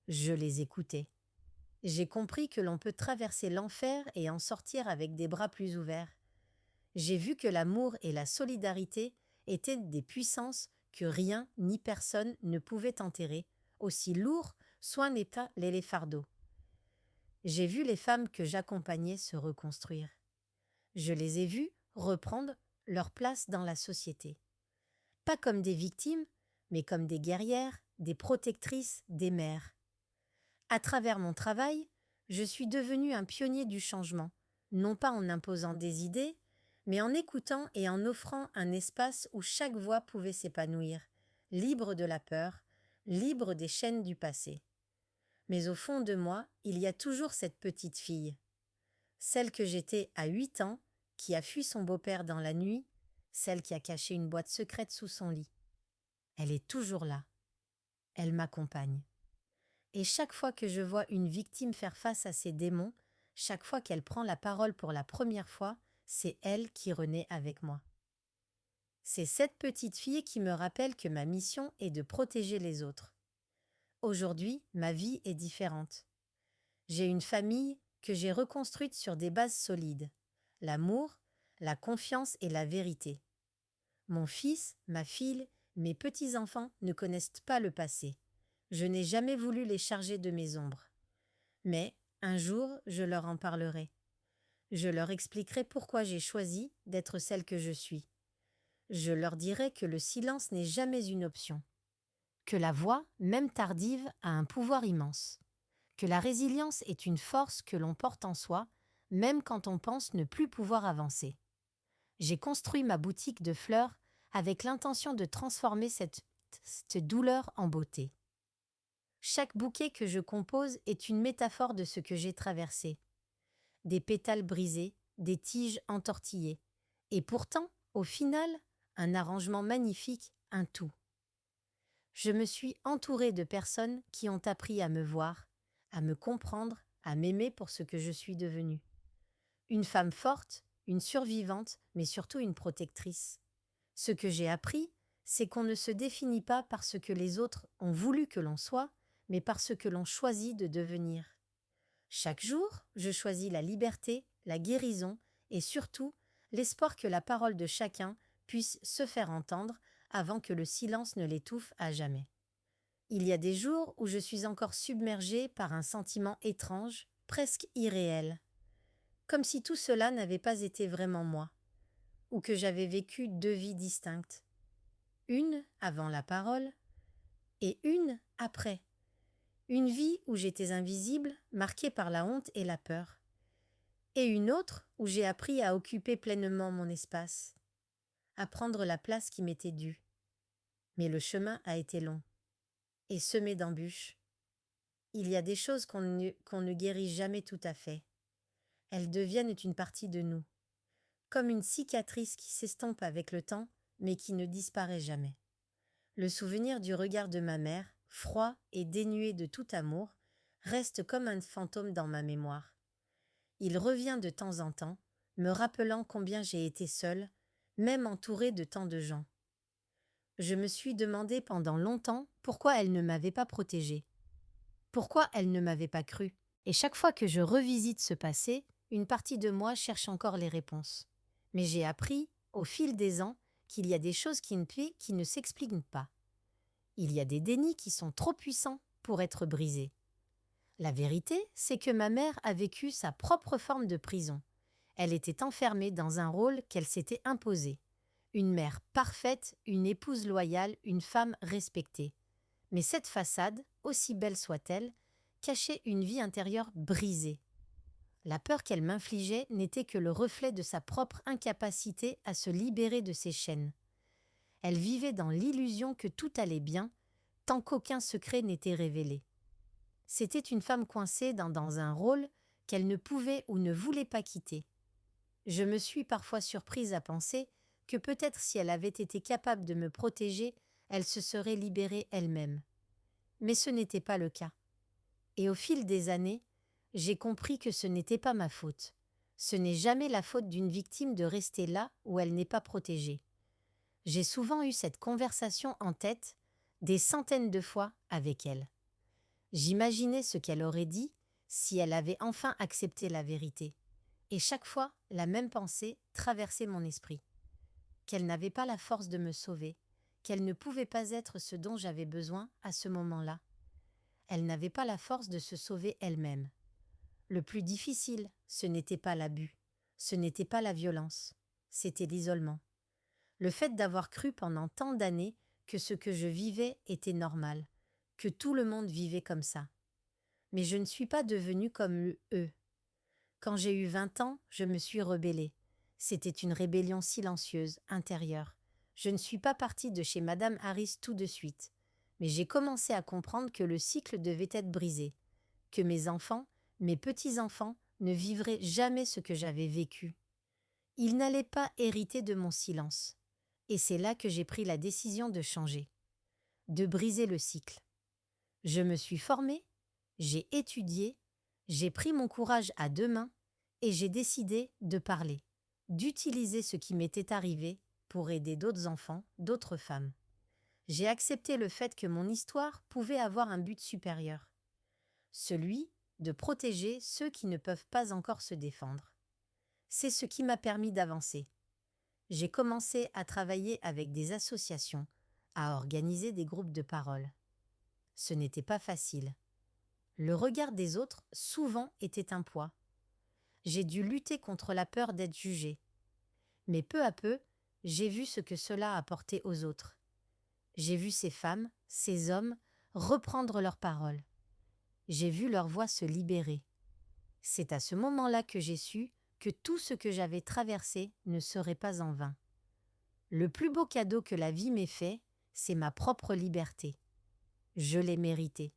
Je les écoutais. J'ai compris que l'on peut traverser l'enfer et en sortir avec des bras plus ouverts. J'ai vu que l'amour et la solidarité étaient des puissances que rien ni personne ne pouvait enterrer, aussi lourd soit n'était les fardeaux. J'ai vu les femmes que j'accompagnais se reconstruire. Je les ai vues reprendre leur place dans la société. Pas comme des victimes, mais comme des guerrières, des protectrices, des mères. À travers mon travail, je suis devenue un pionnier du changement, non pas en imposant des idées, mais en écoutant et en offrant un espace où chaque voix pouvait s'épanouir, libre de la peur, libre des chaînes du passé. Mais au fond de moi, il y a toujours cette petite fille, celle que j'étais à 8 ans, qui a fui son beau-père dans la nuit, celle qui a caché une boîte secrète sous son lit. Elle est toujours là. Elle m'accompagne. Et chaque fois que je vois une victime faire face à ses démons, chaque fois qu'elle prend la parole pour la première fois, c'est elle qui renaît avec moi. C'est cette petite fille qui me rappelle que ma mission est de protéger les autres. Aujourd'hui, ma vie est différente. J'ai une famille que j'ai reconstruite sur des bases solides. L'amour, la confiance et la vérité. Mon fils, ma fille, mes petits-enfants ne connaissent pas le passé. Je n'ai jamais voulu les charger de mes ombres. Mais, un jour, je leur en parlerai. Je leur expliquerai pourquoi j'ai choisi d'être celle que je suis. Je leur dirai que le silence n'est jamais une option. Que la voix, même tardive, a un pouvoir immense. Que la résilience est une force que l'on porte en soi, même quand on pense ne plus pouvoir avancer. J'ai construit ma boutique de fleurs avec l'intention de transformer cette douleur en beauté. Chaque bouquet que je compose est une métaphore de ce que j'ai traversé. Des pétales brisés, des tiges entortillées. Et pourtant, au final, un arrangement magnifique, un tout. Je me suis entourée de personnes qui ont appris à me voir, à me comprendre, à m'aimer pour ce que je suis devenue. Une femme forte, une survivante, mais surtout une protectrice. Ce que j'ai appris, c'est qu'on ne se définit pas par ce que les autres ont voulu que l'on soit, mais par ce que l'on choisit de devenir. Chaque jour, je choisis la liberté, la guérison et surtout l'espoir que la parole de chacun puisse se faire entendre avant que le silence ne l'étouffe à jamais. Il y a des jours où je suis encore submergée par un sentiment étrange, presque irréel, comme si tout cela n'avait pas été vraiment moi, ou que j'avais vécu 2 vies distinctes. Une avant la parole et une après. Une vie où j'étais invisible, marquée par la honte et la peur. Et une autre où j'ai appris à occuper pleinement mon espace, à prendre la place qui m'était due. Mais le chemin a été long et semé d'embûches. Il y a des choses qu'on ne guérit jamais tout à fait. Elles deviennent une partie de nous, comme une cicatrice qui s'estompe avec le temps, mais qui ne disparaît jamais. Le souvenir du regard de ma mère, froid et dénué de tout amour, reste comme un fantôme dans ma mémoire. Il revient de temps en temps, me rappelant combien j'ai été seule, même entourée de tant de gens. Je me suis demandé pendant longtemps pourquoi elle ne m'avait pas protégée. Pourquoi elle ne m'avait pas cru. Et chaque fois que je revisite ce passé, une partie de moi cherche encore les réponses. Mais j'ai appris, au fil des ans, qu'il y a des choses qui ne s'expliquent pas. Il y a des dénis qui sont trop puissants pour être brisés. La vérité, c'est que ma mère a vécu sa propre forme de prison. Elle était enfermée dans un rôle qu'elle s'était imposé. Une mère parfaite, une épouse loyale, une femme respectée. Mais cette façade, aussi belle soit-elle, cachait une vie intérieure brisée. La peur qu'elle m'infligeait n'était que le reflet de sa propre incapacité à se libérer de ses chaînes. Elle vivait dans l'illusion que tout allait bien, tant qu'aucun secret n'était révélé. C'était une femme coincée dans un rôle qu'elle ne pouvait ou ne voulait pas quitter. Je me suis parfois surprise à penser que peut-être si elle avait été capable de me protéger, elle se serait libérée elle-même. Mais ce n'était pas le cas. Et au fil des années, j'ai compris que ce n'était pas ma faute. Ce n'est jamais la faute d'une victime de rester là où elle n'est pas protégée. J'ai souvent eu cette conversation en tête, des centaines de fois avec elle. J'imaginais ce qu'elle aurait dit si elle avait enfin accepté la vérité. Et chaque fois, la même pensée traversait mon esprit. Qu'elle n'avait pas la force de me sauver, qu'elle ne pouvait pas être ce dont j'avais besoin à ce moment-là. Elle n'avait pas la force de se sauver elle-même. Le plus difficile, ce n'était pas l'abus, ce n'était pas la violence, c'était l'isolement. Le fait d'avoir cru pendant tant d'années que ce que je vivais était normal, que tout le monde vivait comme ça. Mais je ne suis pas devenue comme eux. Quand j'ai eu 20 ans, je me suis rebellée. C'était une rébellion silencieuse, intérieure. Je ne suis pas partie de chez Madame Harris tout de suite, mais j'ai commencé à comprendre que le cycle devait être brisé, que mes enfants, mes petits-enfants, ne vivraient jamais ce que j'avais vécu. Ils n'allaient pas hériter de mon silence. Et c'est là que j'ai pris la décision de changer, de briser le cycle. Je me suis formée, j'ai étudié, j'ai pris mon courage à deux mains et j'ai décidé de parler, d'utiliser ce qui m'était arrivé pour aider d'autres enfants, d'autres femmes. J'ai accepté le fait que mon histoire pouvait avoir un but supérieur, celui de protéger ceux qui ne peuvent pas encore se défendre. C'est ce qui m'a permis d'avancer. J'ai commencé à travailler avec des associations, à organiser des groupes de parole. Ce n'était pas facile. Le regard des autres, souvent, était un poids. J'ai dû lutter contre la peur d'être jugée. Mais peu à peu, j'ai vu ce que cela apportait aux autres. J'ai vu ces femmes, ces hommes, reprendre leur parole. J'ai vu leur voix se libérer. C'est à ce moment-là que j'ai su que tout ce que j'avais traversé ne serait pas en vain. Le plus beau cadeau que la vie m'ait fait, c'est ma propre liberté. Je l'ai méritée.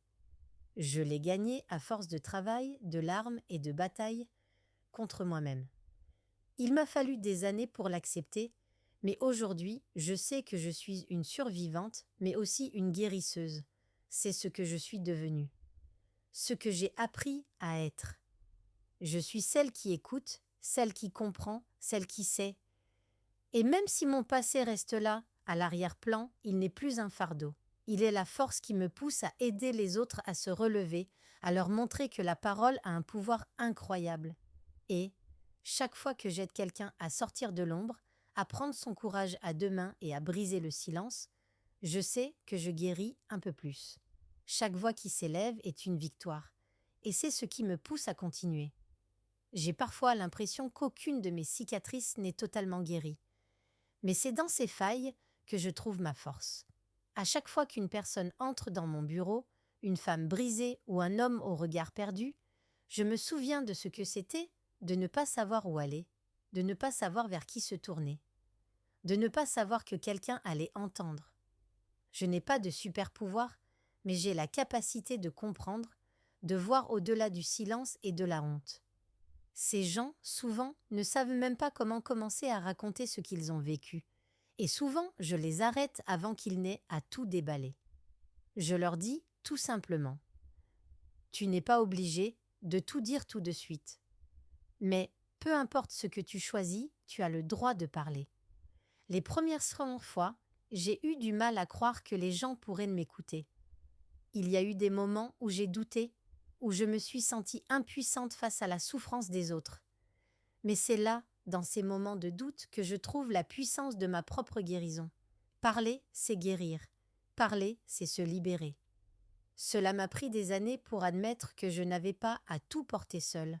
Je l'ai gagnée à force de travail, de larmes et de batailles contre moi-même. Il m'a fallu des années pour l'accepter, mais aujourd'hui, je sais que je suis une survivante, mais aussi une guérisseuse. C'est ce que je suis devenue. Ce que j'ai appris à être. Je suis celle qui écoute, celle qui comprend, celle qui sait. Et même si mon passé reste là, à l'arrière-plan, il n'est plus un fardeau. Il est la force qui me pousse à aider les autres à se relever, à leur montrer que la parole a un pouvoir incroyable. Et, chaque fois que j'aide quelqu'un à sortir de l'ombre, à prendre son courage à deux mains et à briser le silence, je sais que je guéris un peu plus. Chaque voix qui s'élève est une victoire, et c'est ce qui me pousse à continuer. J'ai parfois l'impression qu'aucune de mes cicatrices n'est totalement guérie. Mais c'est dans ces failles que je trouve ma force. À chaque fois qu'une personne entre dans mon bureau, une femme brisée ou un homme au regard perdu, je me souviens de ce que c'était de ne pas savoir où aller, de ne pas savoir vers qui se tourner, de ne pas savoir que quelqu'un allait entendre. Je n'ai pas de super pouvoir, mais j'ai la capacité de comprendre, de voir au-delà du silence et de la honte. Ces gens, souvent, ne savent même pas comment commencer à raconter ce qu'ils ont vécu. Et souvent, je les arrête avant qu'ils n'aient à tout déballer. Je leur dis tout simplement « Tu n'es pas obligé de tout dire tout de suite. Mais peu importe ce que tu choisis, tu as le droit de parler. » Les premières fois, j'ai eu du mal à croire que les gens pourraient m'écouter. Il y a eu des moments où j'ai douté, où je me suis sentie impuissante face à la souffrance des autres. Mais c'est là, dans ces moments de doute, que je trouve la puissance de ma propre guérison. Parler, c'est guérir. Parler, c'est se libérer. Cela m'a pris des années pour admettre que je n'avais pas à tout porter seule,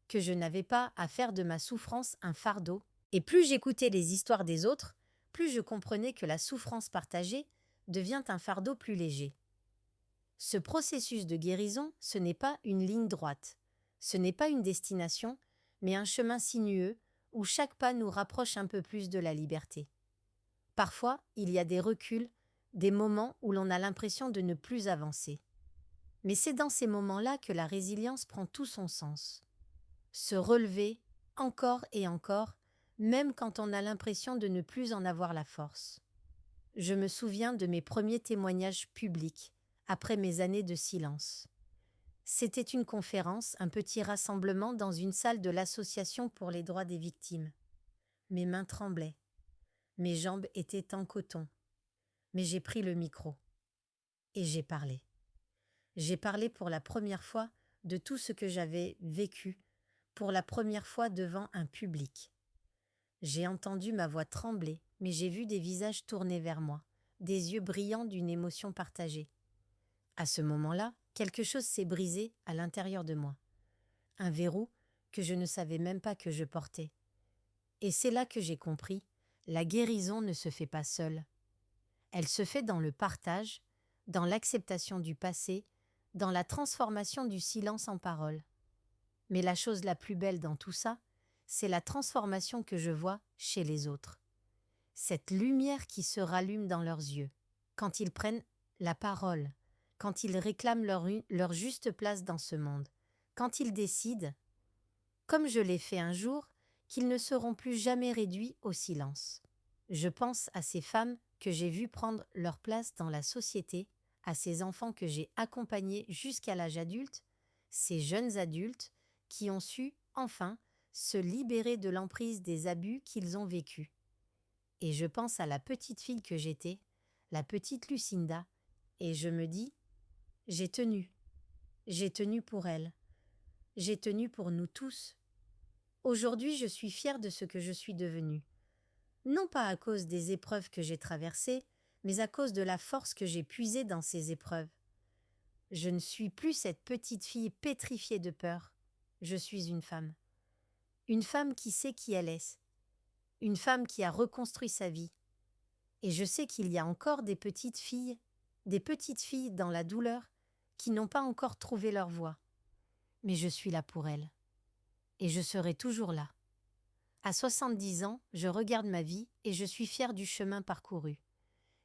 que je n'avais pas à faire de ma souffrance un fardeau. Et plus j'écoutais les histoires des autres, plus je comprenais que la souffrance partagée devient un fardeau plus léger. Ce processus de guérison, ce n'est pas une ligne droite, ce n'est pas une destination, mais un chemin sinueux où chaque pas nous rapproche un peu plus de la liberté. Parfois, il y a des reculs, des moments où l'on a l'impression de ne plus avancer. Mais c'est dans ces moments-là que la résilience prend tout son sens. Se relever, encore et encore, même quand on a l'impression de ne plus en avoir la force. Je me souviens de mes premiers témoignages publics, après mes années de silence. C'était une conférence, un petit rassemblement dans une salle de l'Association pour les droits des victimes. Mes mains tremblaient. Mes jambes étaient en coton. Mais j'ai pris le micro. Et j'ai parlé. J'ai parlé pour la première fois de tout ce que j'avais vécu, pour la première fois devant un public. J'ai entendu ma voix trembler, mais j'ai vu des visages tournés vers moi, des yeux brillants d'une émotion partagée. À ce moment-là, quelque chose s'est brisé à l'intérieur de moi. Un verrou que je ne savais même pas que je portais. Et c'est là que j'ai compris, la guérison ne se fait pas seule. Elle se fait dans le partage, dans l'acceptation du passé, dans la transformation du silence en parole. Mais la chose la plus belle dans tout ça, c'est la transformation que je vois chez les autres. Cette lumière qui se rallume dans leurs yeux, quand ils prennent la parole, quand ils réclament leur juste place dans ce monde, quand ils décident, comme je l'ai fait un jour, qu'ils ne seront plus jamais réduits au silence. Je pense à ces femmes que j'ai vues prendre leur place dans la société, à ces enfants que j'ai accompagnés jusqu'à l'âge adulte, ces jeunes adultes qui ont su, enfin, se libérer de l'emprise des abus qu'ils ont vécus. Et je pense à la petite fille que j'étais, la petite Lucinda, et je me dis, j'ai tenu pour elle, j'ai tenu pour nous tous. Aujourd'hui, je suis fière de ce que je suis devenue. Non pas à cause des épreuves que j'ai traversées, mais à cause de la force que j'ai puisée dans ces épreuves. Je ne suis plus cette petite fille pétrifiée de peur. Je suis une femme. Une femme qui sait qui elle est. Une femme qui a reconstruit sa vie. Et je sais qu'il y a encore des petites filles dans la douleur, qui n'ont pas encore trouvé leur voie. Mais je suis là pour elles. Et je serai toujours là. À 70 ans, je regarde ma vie et je suis fière du chemin parcouru.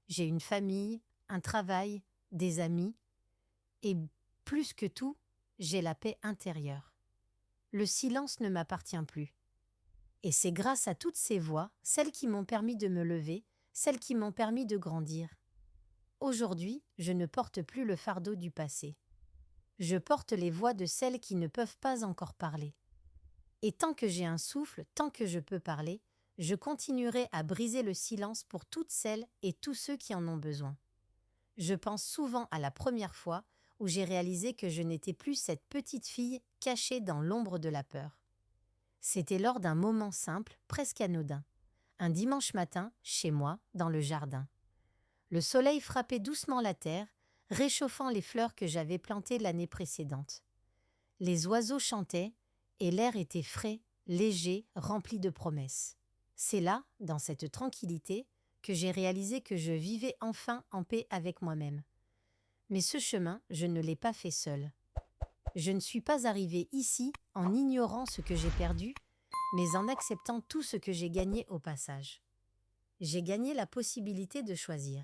J'ai une famille, un travail, des amis, et plus que tout, j'ai la paix intérieure. Le silence ne m'appartient plus. Et c'est grâce à toutes ces voix, celles qui m'ont permis de me lever, celles qui m'ont permis de grandir. Aujourd'hui, je ne porte plus le fardeau du passé. Je porte les voix de celles qui ne peuvent pas encore parler. Et tant que j'ai un souffle, tant que je peux parler, je continuerai à briser le silence pour toutes celles et tous ceux qui en ont besoin. Je pense souvent à la première fois où j'ai réalisé que je n'étais plus cette petite fille cachée dans l'ombre de la peur. C'était lors d'un moment simple, presque anodin. Un dimanche matin, chez moi, dans le jardin. Le soleil frappait doucement la terre, réchauffant les fleurs que j'avais plantées l'année précédente. Les oiseaux chantaient et l'air était frais, léger, rempli de promesses. C'est là, dans cette tranquillité, que j'ai réalisé que je vivais enfin en paix avec moi-même. Mais ce chemin, je ne l'ai pas fait seul. Je ne suis pas arrivée ici en ignorant ce que j'ai perdu, mais en acceptant tout ce que j'ai gagné au passage. J'ai gagné la possibilité de choisir.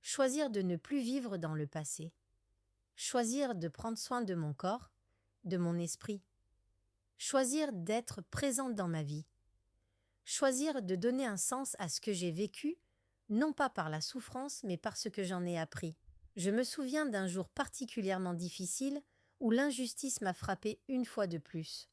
Choisir de ne plus vivre dans le passé. Choisir de prendre soin de mon corps, de mon esprit. Choisir d'être présente dans ma vie. Choisir de donner un sens à ce que j'ai vécu, non pas par la souffrance, mais par ce que j'en ai appris. Je me souviens d'un jour particulièrement difficile où l'injustice m'a frappé une fois de plus.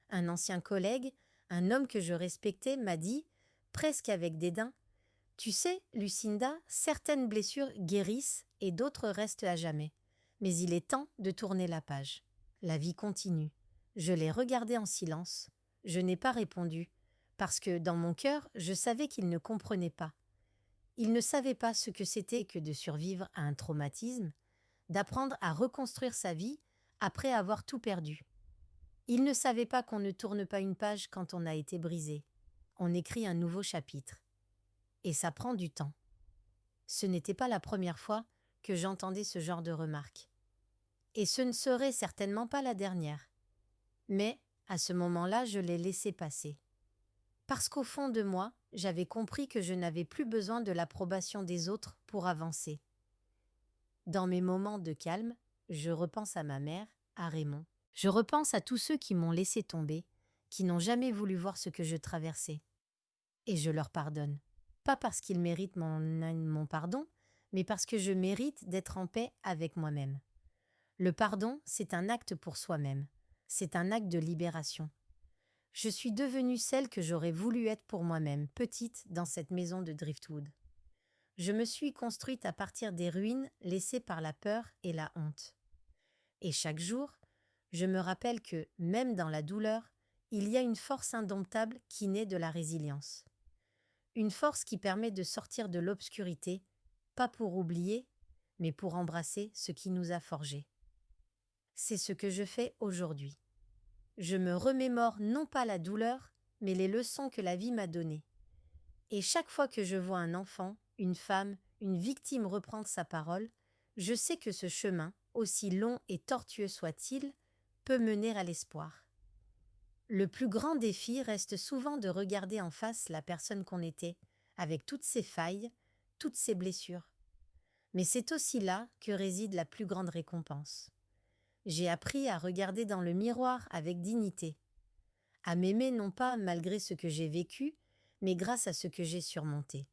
Un ancien collègue, un homme que je respectais, m'a dit, presque avec dédain, « Tu sais, Lucinda, certaines blessures guérissent et d'autres restent à jamais. Mais il est temps de tourner la page. » La vie continue. Je l'ai regardé en silence. Je n'ai pas répondu, parce que dans mon cœur, je savais qu'il ne comprenait pas. Il ne savait pas ce que c'était que de survivre à un traumatisme, d'apprendre à reconstruire sa vie après avoir tout perdu. Il ne savait pas qu'on ne tourne pas une page quand on a été brisé. On écrit un nouveau chapitre. Et ça prend du temps. Ce n'était pas la première fois que j'entendais ce genre de remarques. Et ce ne serait certainement pas la dernière. Mais, à ce moment-là, je l'ai laissé passer. Parce qu'au fond de moi, j'avais compris que je n'avais plus besoin de l'approbation des autres pour avancer. Dans mes moments de calme, je repense à ma mère, à Raymond. Je repense à tous ceux qui m'ont laissé tomber, qui n'ont jamais voulu voir ce que je traversais. Et je leur pardonne. Pas parce qu'ils méritent mon pardon, mais parce que je mérite d'être en paix avec moi-même. Le pardon, c'est un acte pour soi-même. C'est un acte de libération. Je suis devenue celle que j'aurais voulu être pour moi-même, petite, dans cette maison de Driftwood. Je me suis construite à partir des ruines laissées par la peur et la honte. Et chaque jour, je me rappelle que, même dans la douleur, il y a une force indomptable qui naît de la résilience. Une force qui permet de sortir de l'obscurité pas pour oublier, mais pour embrasser ce qui nous a forgés. C'est ce que je fais aujourd'hui. Je me remémore non pas la douleur, mais les leçons que la vie m'a données. Et chaque fois que je vois un enfant, une femme, une victime reprendre sa parole, je sais que ce chemin, aussi long et tortueux soit-il, peut mener à l'espoir. Le plus grand défi reste souvent de regarder en face la personne qu'on était, avec toutes ses failles, toutes ses blessures. Mais c'est aussi là que réside la plus grande récompense. J'ai appris à regarder dans le miroir avec dignité, à m'aimer non pas malgré ce que j'ai vécu, mais grâce à ce que j'ai surmonté.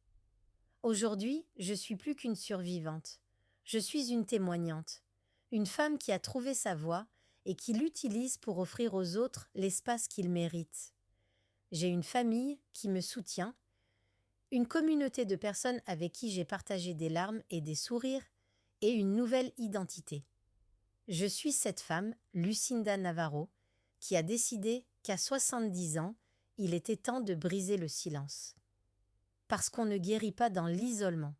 Aujourd'hui, je suis plus qu'une survivante. Je suis une témoignante, une femme qui a trouvé sa voie et qui l'utilise pour offrir aux autres l'espace qu'ils méritent. J'ai une famille qui me soutient, une communauté de personnes avec qui j'ai partagé des larmes et des sourires, et une nouvelle identité. Je suis cette femme, Lucinda Navarro, qui a décidé qu'à 70 ans, il était temps de briser le silence. Parce qu'on ne guérit pas dans l'isolement.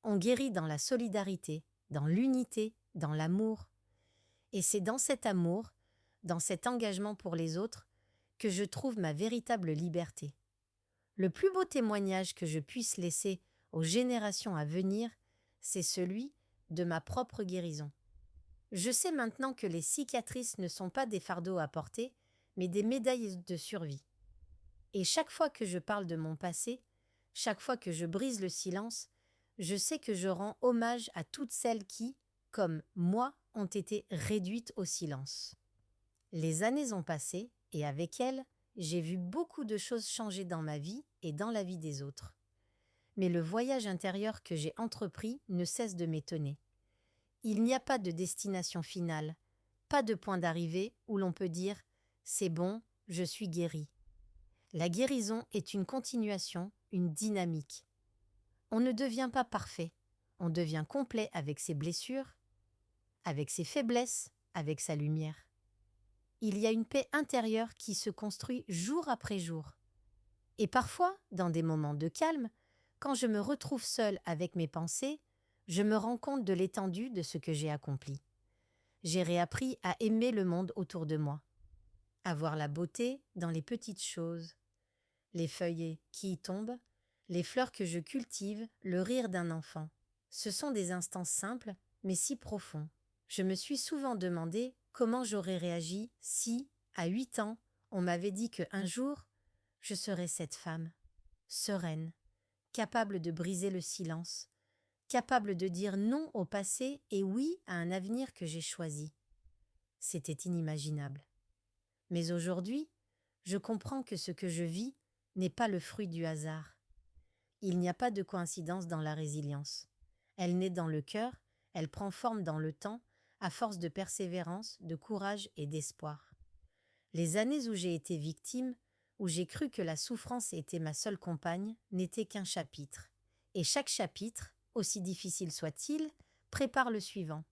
On guérit dans la solidarité, dans l'unité, dans l'amour. Et c'est dans cet amour, dans cet engagement pour les autres, que je trouve ma véritable liberté. Le plus beau témoignage que je puisse laisser aux générations à venir, c'est celui de ma propre guérison. Je sais maintenant que les cicatrices ne sont pas des fardeaux à porter, mais des médailles de survie. Et chaque fois que je parle de mon passé, chaque fois que je brise le silence, je sais que je rends hommage à toutes celles qui, comme moi, ont été réduites au silence. Les années ont passé, et avec elles, j'ai vu beaucoup de choses changer dans ma vie et dans la vie des autres. Mais le voyage intérieur que j'ai entrepris ne cesse de m'étonner. Il n'y a pas de destination finale, pas de point d'arrivée où l'on peut dire « c'est bon, je suis guéri ». La guérison est une continuation, une dynamique. On ne devient pas parfait, on devient complet avec ses blessures, avec ses faiblesses, avec sa lumière. Il y a une paix intérieure qui se construit jour après jour. Et parfois, dans des moments de calme, quand je me retrouve seule avec mes pensées, je me rends compte de l'étendue de ce que j'ai accompli. J'ai réappris à aimer le monde autour de moi, à voir la beauté dans les petites choses, les feuilles qui y tombent, les fleurs que je cultive, le rire d'un enfant. Ce sont des instants simples, mais si profonds. Je me suis souvent demandé comment j'aurais réagi si, à 8 ans, on m'avait dit qu'un jour, je serais cette femme, sereine, capable de briser le silence, capable de dire non au passé et oui à un avenir que j'ai choisi. C'était inimaginable. Mais aujourd'hui, je comprends que ce que je vis n'est pas le fruit du hasard. Il n'y a pas de coïncidence dans la résilience. Elle naît dans le cœur, elle prend forme dans le temps, à force de persévérance, de courage et d'espoir. Les années où j'ai été victime, où j'ai cru que la souffrance était ma seule compagne, n'étaient qu'un chapitre. Et chaque chapitre, aussi difficile soit-il, prépare le suivant.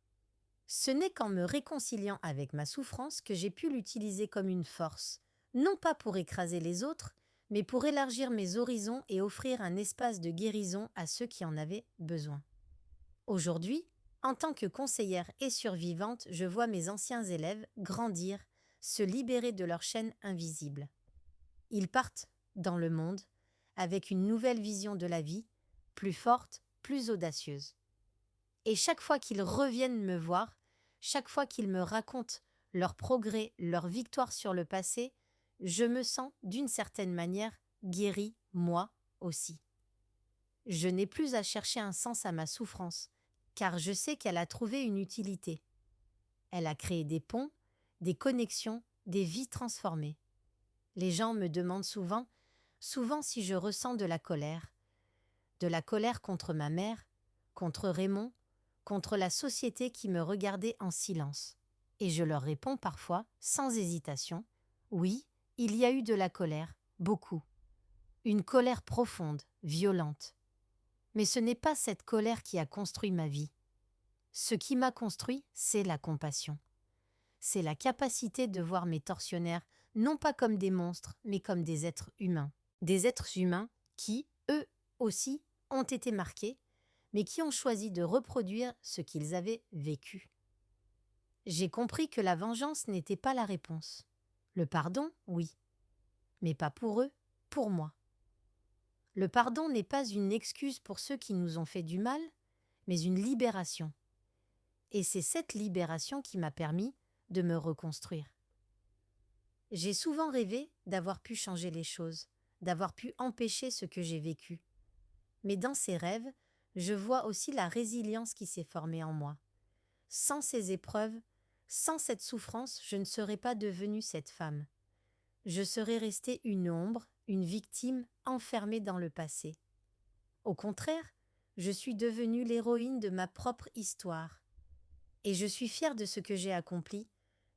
Ce n'est qu'en me réconciliant avec ma souffrance que j'ai pu l'utiliser comme une force, non pas pour écraser les autres, mais pour élargir mes horizons et offrir un espace de guérison à ceux qui en avaient besoin. Aujourd'hui, en tant que conseillère et survivante, je vois mes anciens élèves grandir, se libérer de leur chaîne invisible. Ils partent dans le monde avec une nouvelle vision de la vie, plus forte, plus audacieuse. Et chaque fois qu'ils reviennent me voir, chaque fois qu'ils me racontent leurs progrès, leurs victoires sur le passé, je me sens d'une certaine manière guérie, moi aussi. Je n'ai plus à chercher un sens à ma souffrance, car je sais qu'elle a trouvé une utilité. Elle a créé des ponts, des connexions, des vies transformées. Les gens me demandent souvent si je ressens de la colère contre ma mère, contre Raymond, contre la société qui me regardait en silence. Et je leur réponds parfois, sans hésitation, oui, il y a eu de la colère, beaucoup. Une colère profonde, violente. Mais ce n'est pas cette colère qui a construit ma vie. Ce qui m'a construit, c'est la compassion. C'est la capacité de voir mes tortionnaires non pas comme des monstres, mais comme des êtres humains. Des êtres humains qui, eux aussi, ont été marqués, mais qui ont choisi de reproduire ce qu'ils avaient vécu. J'ai compris que la vengeance n'était pas la réponse. Le pardon, oui, mais pas pour eux, pour moi. Le pardon n'est pas une excuse pour ceux qui nous ont fait du mal, mais une libération. Et c'est cette libération qui m'a permis de me reconstruire. J'ai souvent rêvé d'avoir pu changer les choses, d'avoir pu empêcher ce que j'ai vécu. Mais dans ces rêves, je vois aussi la résilience qui s'est formée en moi. Sans ces épreuves, sans cette souffrance, je ne serais pas devenue cette femme. Je serais restée une ombre, une victime enfermée dans le passé. Au contraire, je suis devenue l'héroïne de ma propre histoire. Et je suis fière de ce que j'ai accompli,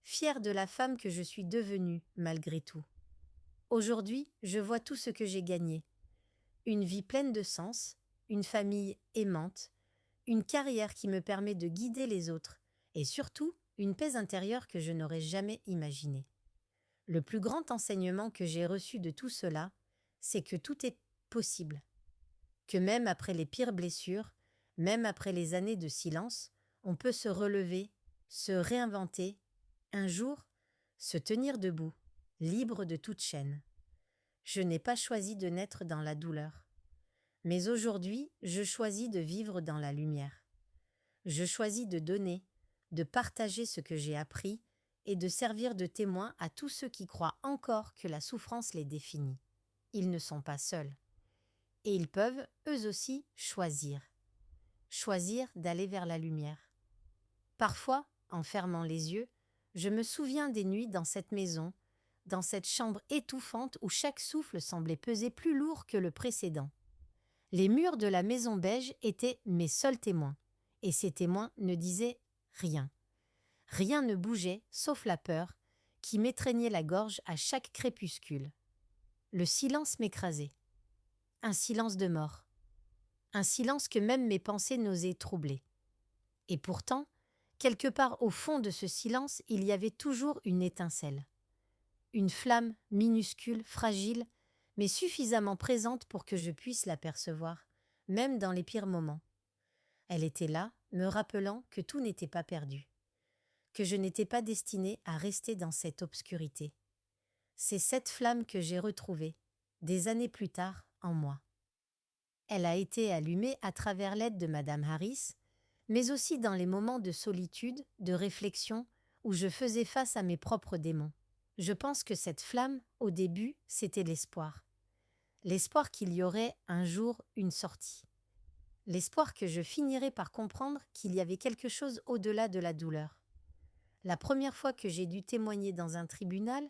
fière de la femme que je suis devenue malgré tout. Aujourd'hui, je vois tout ce que j'ai gagné. Une vie pleine de sens, une famille aimante, une carrière qui me permet de guider les autres et surtout une paix intérieure que je n'aurais jamais imaginée. Le plus grand enseignement que j'ai reçu de tout cela, c'est que tout est possible. Que même après les pires blessures, même après les années de silence, on peut se relever, se réinventer, un jour, se tenir debout, libre de toute chaîne. Je n'ai pas choisi de naître dans la douleur. Mais aujourd'hui, je choisis de vivre dans la lumière. Je choisis de donner, de partager ce que j'ai appris et de servir de témoin à tous ceux qui croient encore que la souffrance les définit. Ils ne sont pas seuls. Et ils peuvent, eux aussi, choisir. Choisir d'aller vers la lumière. Parfois, en fermant les yeux, je me souviens des nuits dans cette maison, dans cette chambre étouffante où chaque souffle semblait peser plus lourd que le précédent. Les murs de la maison beige étaient mes seuls témoins, et ces témoins ne disaient rien. Rien ne bougeait, sauf la peur, qui m'étreignait la gorge à chaque crépuscule. Le silence m'écrasait. Un silence de mort. Un silence que même mes pensées n'osaient troubler. Et pourtant, quelque part au fond de ce silence, il y avait toujours une étincelle. Une flamme minuscule, fragile, mais suffisamment présente pour que je puisse l'apercevoir, même dans les pires moments. Elle était là, me rappelant que tout n'était pas perdu, que je n'étais pas destinée à rester dans cette obscurité. C'est cette flamme que j'ai retrouvée, des années plus tard, en moi. Elle a été allumée à travers l'aide de Madame Harris, mais aussi dans les moments de solitude, de réflexion, où je faisais face à mes propres démons. Je pense que cette flamme, au début, c'était l'espoir. L'espoir qu'il y aurait un jour une sortie. L'espoir que je finirais par comprendre qu'il y avait quelque chose au-delà de la douleur. La première fois que j'ai dû témoigner dans un tribunal,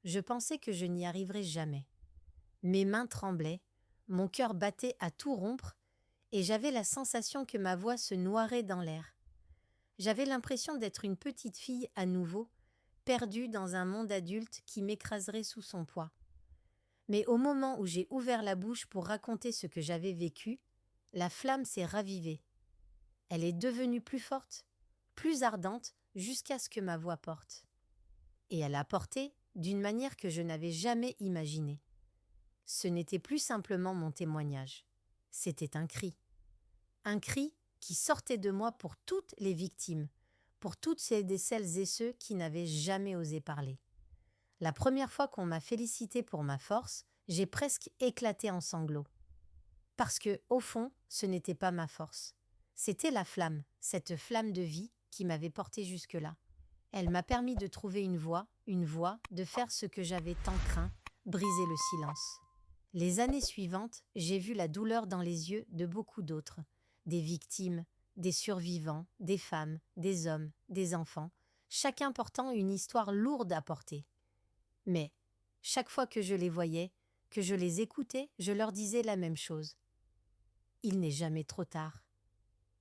je pensais que je n'y arriverais jamais. Mes mains tremblaient, mon cœur battait à tout rompre, et j'avais la sensation que ma voix se noirait dans l'air. J'avais l'impression d'être une petite fille à nouveau, perdue dans un monde adulte qui m'écraserait sous son poids. Mais au moment où j'ai ouvert la bouche pour raconter ce que j'avais vécu, la flamme s'est ravivée. Elle est devenue plus forte, plus ardente, jusqu'à ce que ma voix porte. Et elle a porté d'une manière que je n'avais jamais imaginée. Ce n'était plus simplement mon témoignage, c'était un cri. Un cri qui sortait de moi pour toutes les victimes, pour toutes celles et ceux qui n'avaient jamais osé parler. La première fois qu'on m'a félicité pour ma force, j'ai presque éclaté en sanglots. Parce que, au fond, ce n'était pas ma force. C'était la flamme, cette flamme de vie qui m'avait portée jusque-là. Elle m'a permis de trouver une voie, de faire ce que j'avais tant craint, briser le silence. Les années suivantes, j'ai vu la douleur dans les yeux de beaucoup d'autres, des victimes, des survivants, des femmes, des hommes, des enfants, chacun portant une histoire lourde à porter. Mais, chaque fois que je les voyais, que je les écoutais, je leur disais la même chose. Il n'est jamais trop tard.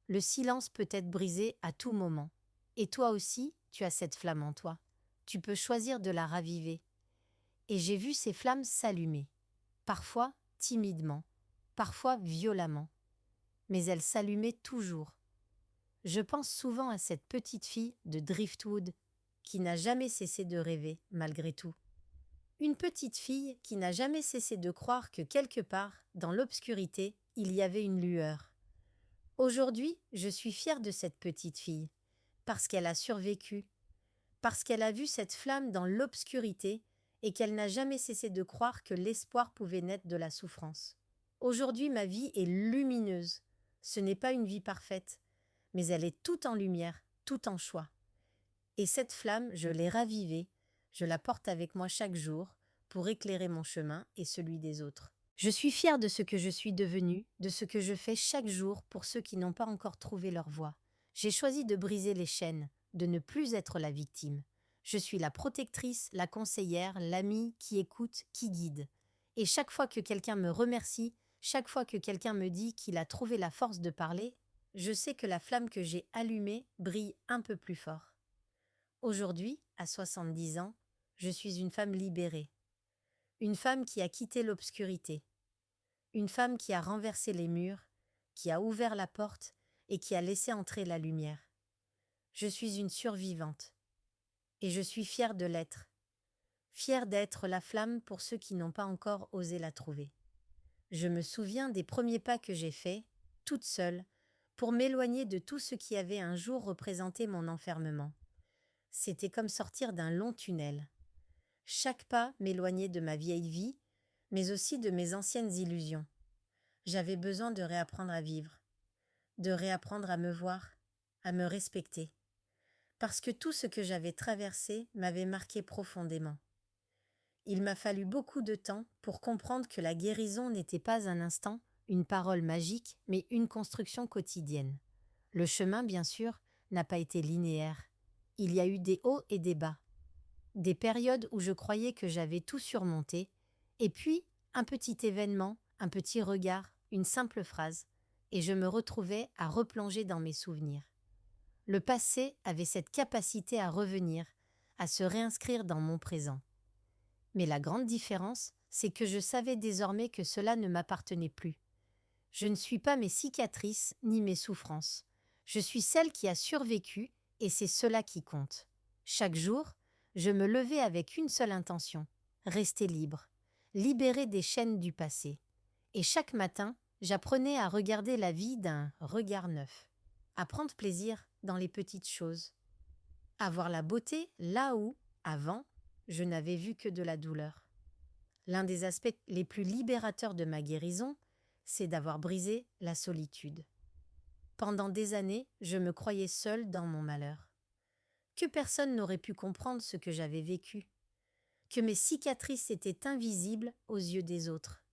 Le silence peut être brisé à tout moment. Et toi aussi, tu as cette flamme en toi. Tu peux choisir de la raviver. Et j'ai vu ces flammes s'allumer. Parfois timidement, parfois violemment. Mais elles s'allumaient toujours. Je pense souvent à cette petite fille de Driftwood qui n'a jamais cessé de rêver, malgré tout. Une petite fille qui n'a jamais cessé de croire que quelque part, dans l'obscurité, il y avait une lueur. Aujourd'hui, je suis fière de cette petite fille, parce qu'elle a survécu, parce qu'elle a vu cette flamme dans l'obscurité et qu'elle n'a jamais cessé de croire que l'espoir pouvait naître de la souffrance. Aujourd'hui, ma vie est lumineuse. Ce n'est pas une vie parfaite, mais elle est toute en lumière, toute en choix. Et cette flamme, je l'ai ravivée, je la porte avec moi chaque jour pour éclairer mon chemin et celui des autres. Je suis fière de ce que je suis devenue, de ce que je fais chaque jour pour ceux qui n'ont pas encore trouvé leur voie. J'ai choisi de briser les chaînes, de ne plus être la victime. Je suis la protectrice, la conseillère, l'amie qui écoute, qui guide. Et chaque fois que quelqu'un me remercie, chaque fois que quelqu'un me dit qu'il a trouvé la force de parler, je sais que la flamme que j'ai allumée brille un peu plus fort. Aujourd'hui, à 70 ans, je suis une femme libérée. Une femme qui a quitté l'obscurité. Une femme qui a renversé les murs, qui a ouvert la porte et qui a laissé entrer la lumière. Je suis une survivante. Et je suis fière de l'être. Fière d'être la flamme pour ceux qui n'ont pas encore osé la trouver. Je me souviens des premiers pas que j'ai faits, toute seule, pour m'éloigner de tout ce qui avait un jour représenté mon enfermement. C'était comme sortir d'un long tunnel. Chaque pas m'éloignait de ma vieille vie, mais aussi de mes anciennes illusions. J'avais besoin de réapprendre à vivre, de réapprendre à me voir, à me respecter, parce que tout ce que j'avais traversé m'avait marqué profondément. Il m'a fallu beaucoup de temps pour comprendre que la guérison n'était pas un instant, une parole magique, mais une construction quotidienne. Le chemin, bien sûr, n'a pas été linéaire. Il y a eu des hauts et des bas. Des périodes où je croyais que j'avais tout surmonté, et puis un petit événement, un petit regard, une simple phrase, et je me retrouvais à replonger dans mes souvenirs. Le passé avait cette capacité à revenir, à se réinscrire dans mon présent. Mais la grande différence, c'est que je savais désormais que cela ne m'appartenait plus. Je ne suis pas mes cicatrices ni mes souffrances. Je suis celle qui a survécu, et c'est cela qui compte. Chaque jour, je me levais avec une seule intention, rester libre, libérée des chaînes du passé. Et chaque matin, j'apprenais à regarder la vie d'un regard neuf, à prendre plaisir dans les petites choses, à voir la beauté là où, avant, je n'avais vu que de la douleur. L'un des aspects les plus libérateurs de ma guérison, c'est d'avoir brisé la solitude. Pendant des années, je me croyais seule dans mon malheur. Que personne n'aurait pu comprendre ce que j'avais vécu, que mes cicatrices étaient invisibles aux yeux des autres.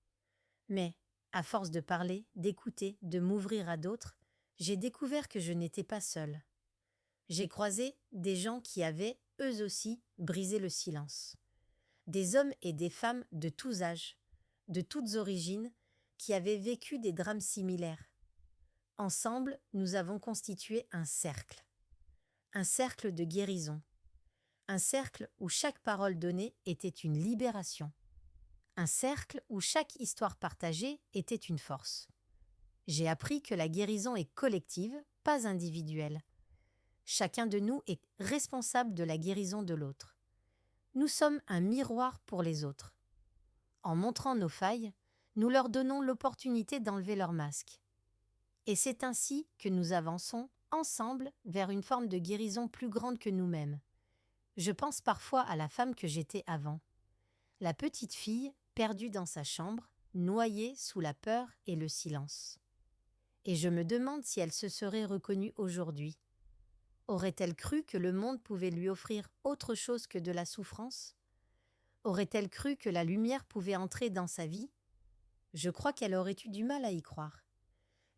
Mais, à force de parler, d'écouter, de m'ouvrir à d'autres, j'ai découvert que je n'étais pas seule. J'ai croisé des gens qui avaient, eux aussi, brisé le silence. Des hommes et des femmes de tous âges, de toutes origines, qui avaient vécu des drames similaires. Ensemble, nous avons constitué un cercle de guérison, un cercle où chaque parole donnée était une libération, un cercle où chaque histoire partagée était une force. J'ai appris que la guérison est collective, pas individuelle. Chacun de nous est responsable de la guérison de l'autre. Nous sommes un miroir pour les autres. En montrant nos failles, nous leur donnons l'opportunité d'enlever leur masque. Et c'est ainsi que nous avançons ensemble vers une forme de guérison plus grande que nous-mêmes. Je pense parfois à la femme que j'étais avant. La petite fille, perdue dans sa chambre, noyée sous la peur et le silence. Et je me demande si elle se serait reconnue aujourd'hui. Aurait-elle cru que le monde pouvait lui offrir autre chose que de la souffrance? Aurait-elle cru que la lumière pouvait entrer dans sa vie? Je crois qu'elle aurait eu du mal à y croire.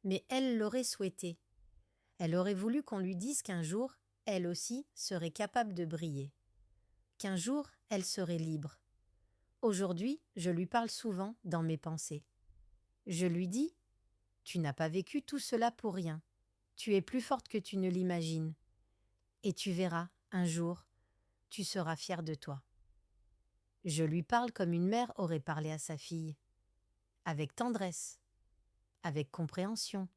Mais elle l'aurait souhaité. Elle aurait voulu qu'on lui dise qu'un jour, elle aussi serait capable de briller. Qu'un jour, elle serait libre. Aujourd'hui, je lui parle souvent dans mes pensées. Je lui dis « Tu n'as pas vécu tout cela pour rien. Tu es plus forte que tu ne l'imagines. Et tu verras, un jour, tu seras fière de toi. » Je lui parle comme une mère aurait parlé à sa fille, avec tendresse, avec compréhension.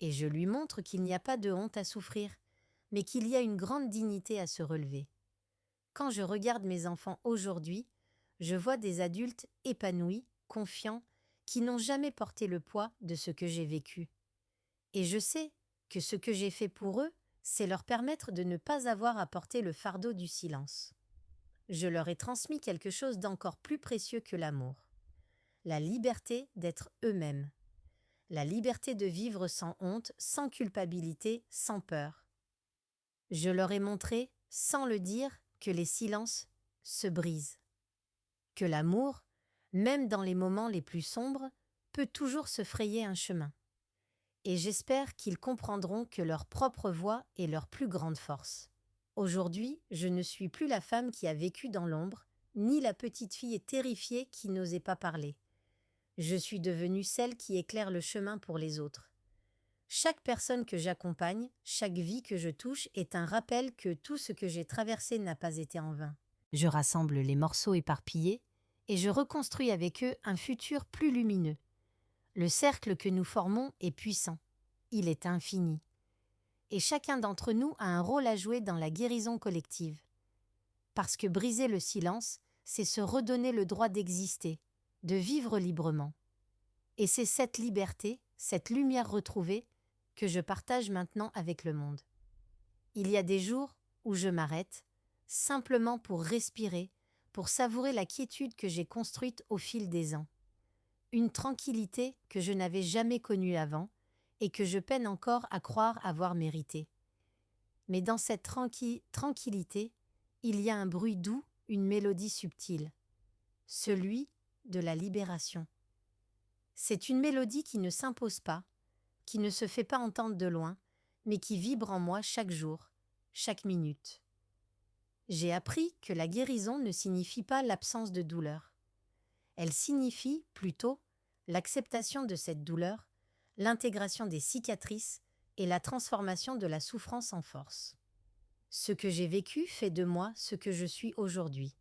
Et je lui montre qu'il n'y a pas de honte à souffrir, mais qu'il y a une grande dignité à se relever. Quand je regarde mes enfants aujourd'hui, je vois des adultes épanouis, confiants, qui n'ont jamais porté le poids de ce que j'ai vécu. Et je sais que ce que j'ai fait pour eux, c'est leur permettre de ne pas avoir à porter le fardeau du silence. Je leur ai transmis quelque chose d'encore plus précieux que l'amour. La liberté d'être eux-mêmes. La liberté de vivre sans honte, sans culpabilité, sans peur. Je leur ai montré, sans le dire, que les silences se brisent. Que l'amour, même dans les moments les plus sombres, peut toujours se frayer un chemin. Et j'espère qu'ils comprendront que leur propre voix est leur plus grande force. Aujourd'hui, je ne suis plus la femme qui a vécu dans l'ombre, ni la petite fille terrifiée qui n'osait pas parler. Je suis devenue celle qui éclaire le chemin pour les autres. Chaque personne que j'accompagne, chaque vie que je touche est un rappel que tout ce que j'ai traversé n'a pas été en vain. Je rassemble les morceaux éparpillés et je reconstruis avec eux un futur plus lumineux. Le cercle que nous formons est puissant. Il est infini. Et chacun d'entre nous a un rôle à jouer dans la guérison collective. Parce que briser le silence, c'est se redonner le droit d'exister, de vivre librement. Et c'est cette liberté, cette lumière retrouvée, que je partage maintenant avec le monde. Il y a des jours où je m'arrête, simplement pour respirer, pour savourer la quiétude que j'ai construite au fil des ans. Une tranquillité que je n'avais jamais connue avant et que je peine encore à croire avoir méritée. Mais dans cette tranquillité, il y a un bruit doux, une mélodie subtile, celui de la libération. C'est une mélodie qui ne s'impose pas, qui ne se fait pas entendre de loin, mais qui vibre en moi chaque jour, chaque minute. J'ai appris que la guérison ne signifie pas l'absence de douleur. Elle signifie, plutôt, l'acceptation de cette douleur, l'intégration des cicatrices et la transformation de la souffrance en force. Ce que j'ai vécu fait de moi ce que je suis aujourd'hui.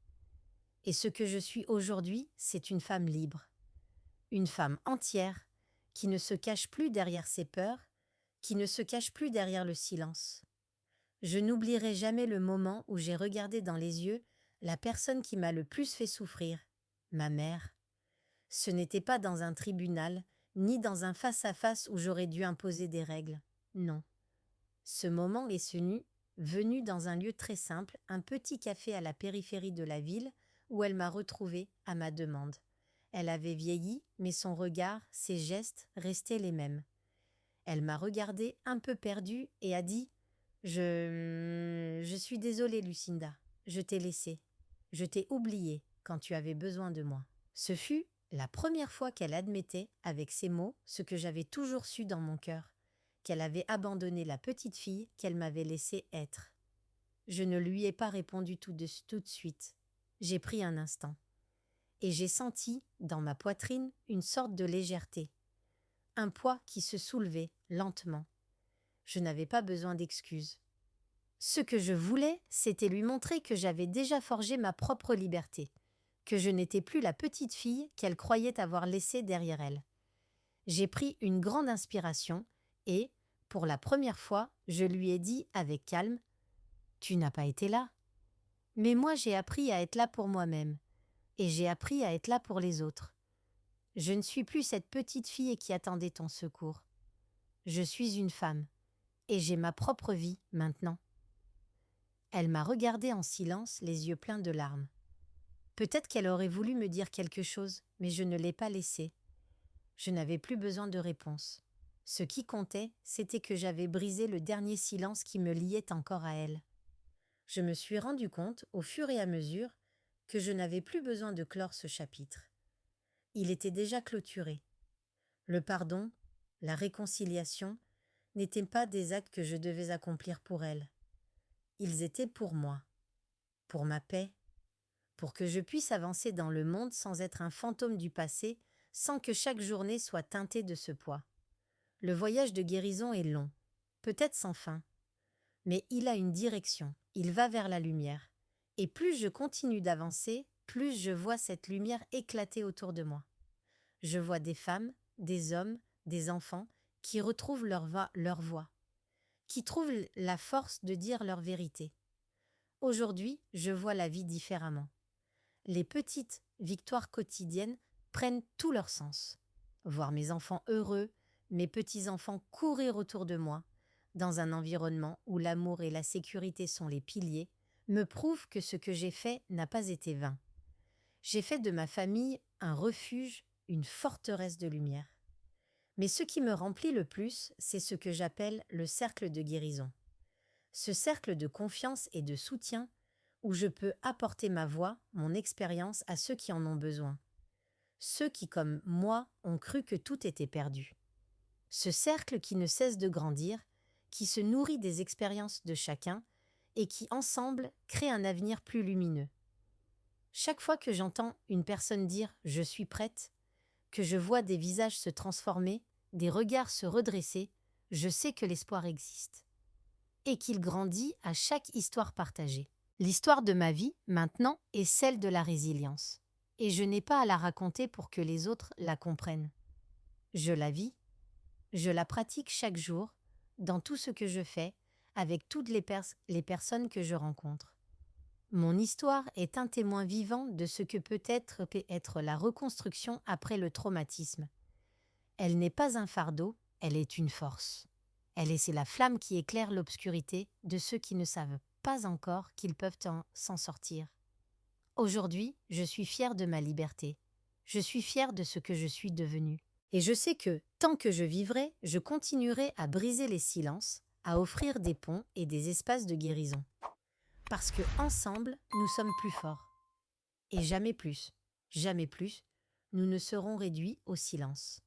Et ce que je suis aujourd'hui, c'est une femme libre. Une femme entière, qui ne se cache plus derrière ses peurs, qui ne se cache plus derrière le silence. Je n'oublierai jamais le moment où j'ai regardé dans les yeux la personne qui m'a le plus fait souffrir, ma mère. Ce n'était pas dans un tribunal, ni dans un face-à-face où j'aurais dû imposer des règles. Non. Ce moment est venu dans un lieu très simple, un petit café à la périphérie de la ville, où elle m'a retrouvée à ma demande. Elle avait vieilli, mais son regard, ses gestes restaient les mêmes. Elle m'a regardée un peu perdue et a dit « Je suis désolée, Lucinda. Je t'ai laissée. Je t'ai oubliée quand tu avais besoin de moi. » Ce fut la première fois qu'elle admettait, avec ces mots, ce que j'avais toujours su dans mon cœur, qu'elle avait abandonné la petite fille qu'elle m'avait laissée être. Je ne lui ai pas répondu tout de suite. J'ai pris un instant. Et j'ai senti, dans ma poitrine, une sorte de légèreté. Un poids qui se soulevait lentement. Je n'avais pas besoin d'excuses. Ce que je voulais, c'était lui montrer que j'avais déjà forgé ma propre liberté, que je n'étais plus la petite fille qu'elle croyait avoir laissée derrière elle. J'ai pris une grande inspiration et, pour la première fois, je lui ai dit avec calme « Tu n'as pas été là. Mais moi j'ai appris à être là pour moi-même. Et j'ai appris à être là pour les autres. Je ne suis plus cette petite fille qui attendait ton secours. Je suis une femme, et j'ai ma propre vie maintenant. » Elle m'a regardée en silence, les yeux pleins de larmes. Peut-être qu'elle aurait voulu me dire quelque chose, mais je ne l'ai pas laissée. Je n'avais plus besoin de réponse. Ce qui comptait, c'était que j'avais brisé le dernier silence qui me liait encore à elle. Je me suis rendu compte, au fur et à mesure, que je n'avais plus besoin de clore ce chapitre. Il était déjà clôturé. Le pardon, la réconciliation, n'étaient pas des actes que je devais accomplir pour elle. Ils étaient pour moi, pour ma paix, pour que je puisse avancer dans le monde sans être un fantôme du passé, sans que chaque journée soit teintée de ce poids. Le voyage de guérison est long, peut-être sans fin, mais il a une direction, il va vers la lumière. Et plus je continue d'avancer, plus je vois cette lumière éclater autour de moi. Je vois des femmes, des hommes, des enfants qui retrouvent leur voix, qui trouvent la force de dire leur vérité. Aujourd'hui, je vois la vie différemment. Les petites victoires quotidiennes prennent tout leur sens. Voir mes enfants heureux, mes petits-enfants courir autour de moi, dans un environnement où l'amour et la sécurité sont les piliers, me prouve que ce que j'ai fait n'a pas été vain. J'ai fait de ma famille un refuge, une forteresse de lumière. Mais ce qui me remplit le plus, c'est ce que j'appelle le cercle de guérison. Ce cercle de confiance et de soutien où je peux apporter ma voix, mon expérience à ceux qui en ont besoin. Ceux qui, comme moi, ont cru que tout était perdu. Ce cercle qui ne cesse de grandir, qui se nourrit des expériences de chacun et qui, ensemble, crée un avenir plus lumineux. Chaque fois que j'entends une personne dire « je suis prête », que je vois des visages se transformer, des regards se redresser, je sais que l'espoir existe. Et qu'il grandit à chaque histoire partagée. L'histoire de ma vie, maintenant, est celle de la résilience. Et je n'ai pas à la raconter pour que les autres la comprennent. Je la vis, je la pratique chaque jour, dans tout ce que je fais, avec toutes les personnes que je rencontre. Mon histoire est un témoin vivant de ce que peut être la reconstruction après le traumatisme. Elle n'est pas un fardeau, elle est une force. C'est la flamme qui éclaire l'obscurité de ceux qui ne savent pas encore qu'ils peuvent s'en sortir. Aujourd'hui, je suis fière de ma liberté. Je suis fière de ce que je suis devenue. Et je sais que, tant que je vivrai, je continuerai à briser les silences, à offrir des ponts et des espaces de guérison. Parce que ensemble, nous sommes plus forts. Et jamais plus, nous ne serons réduits au silence.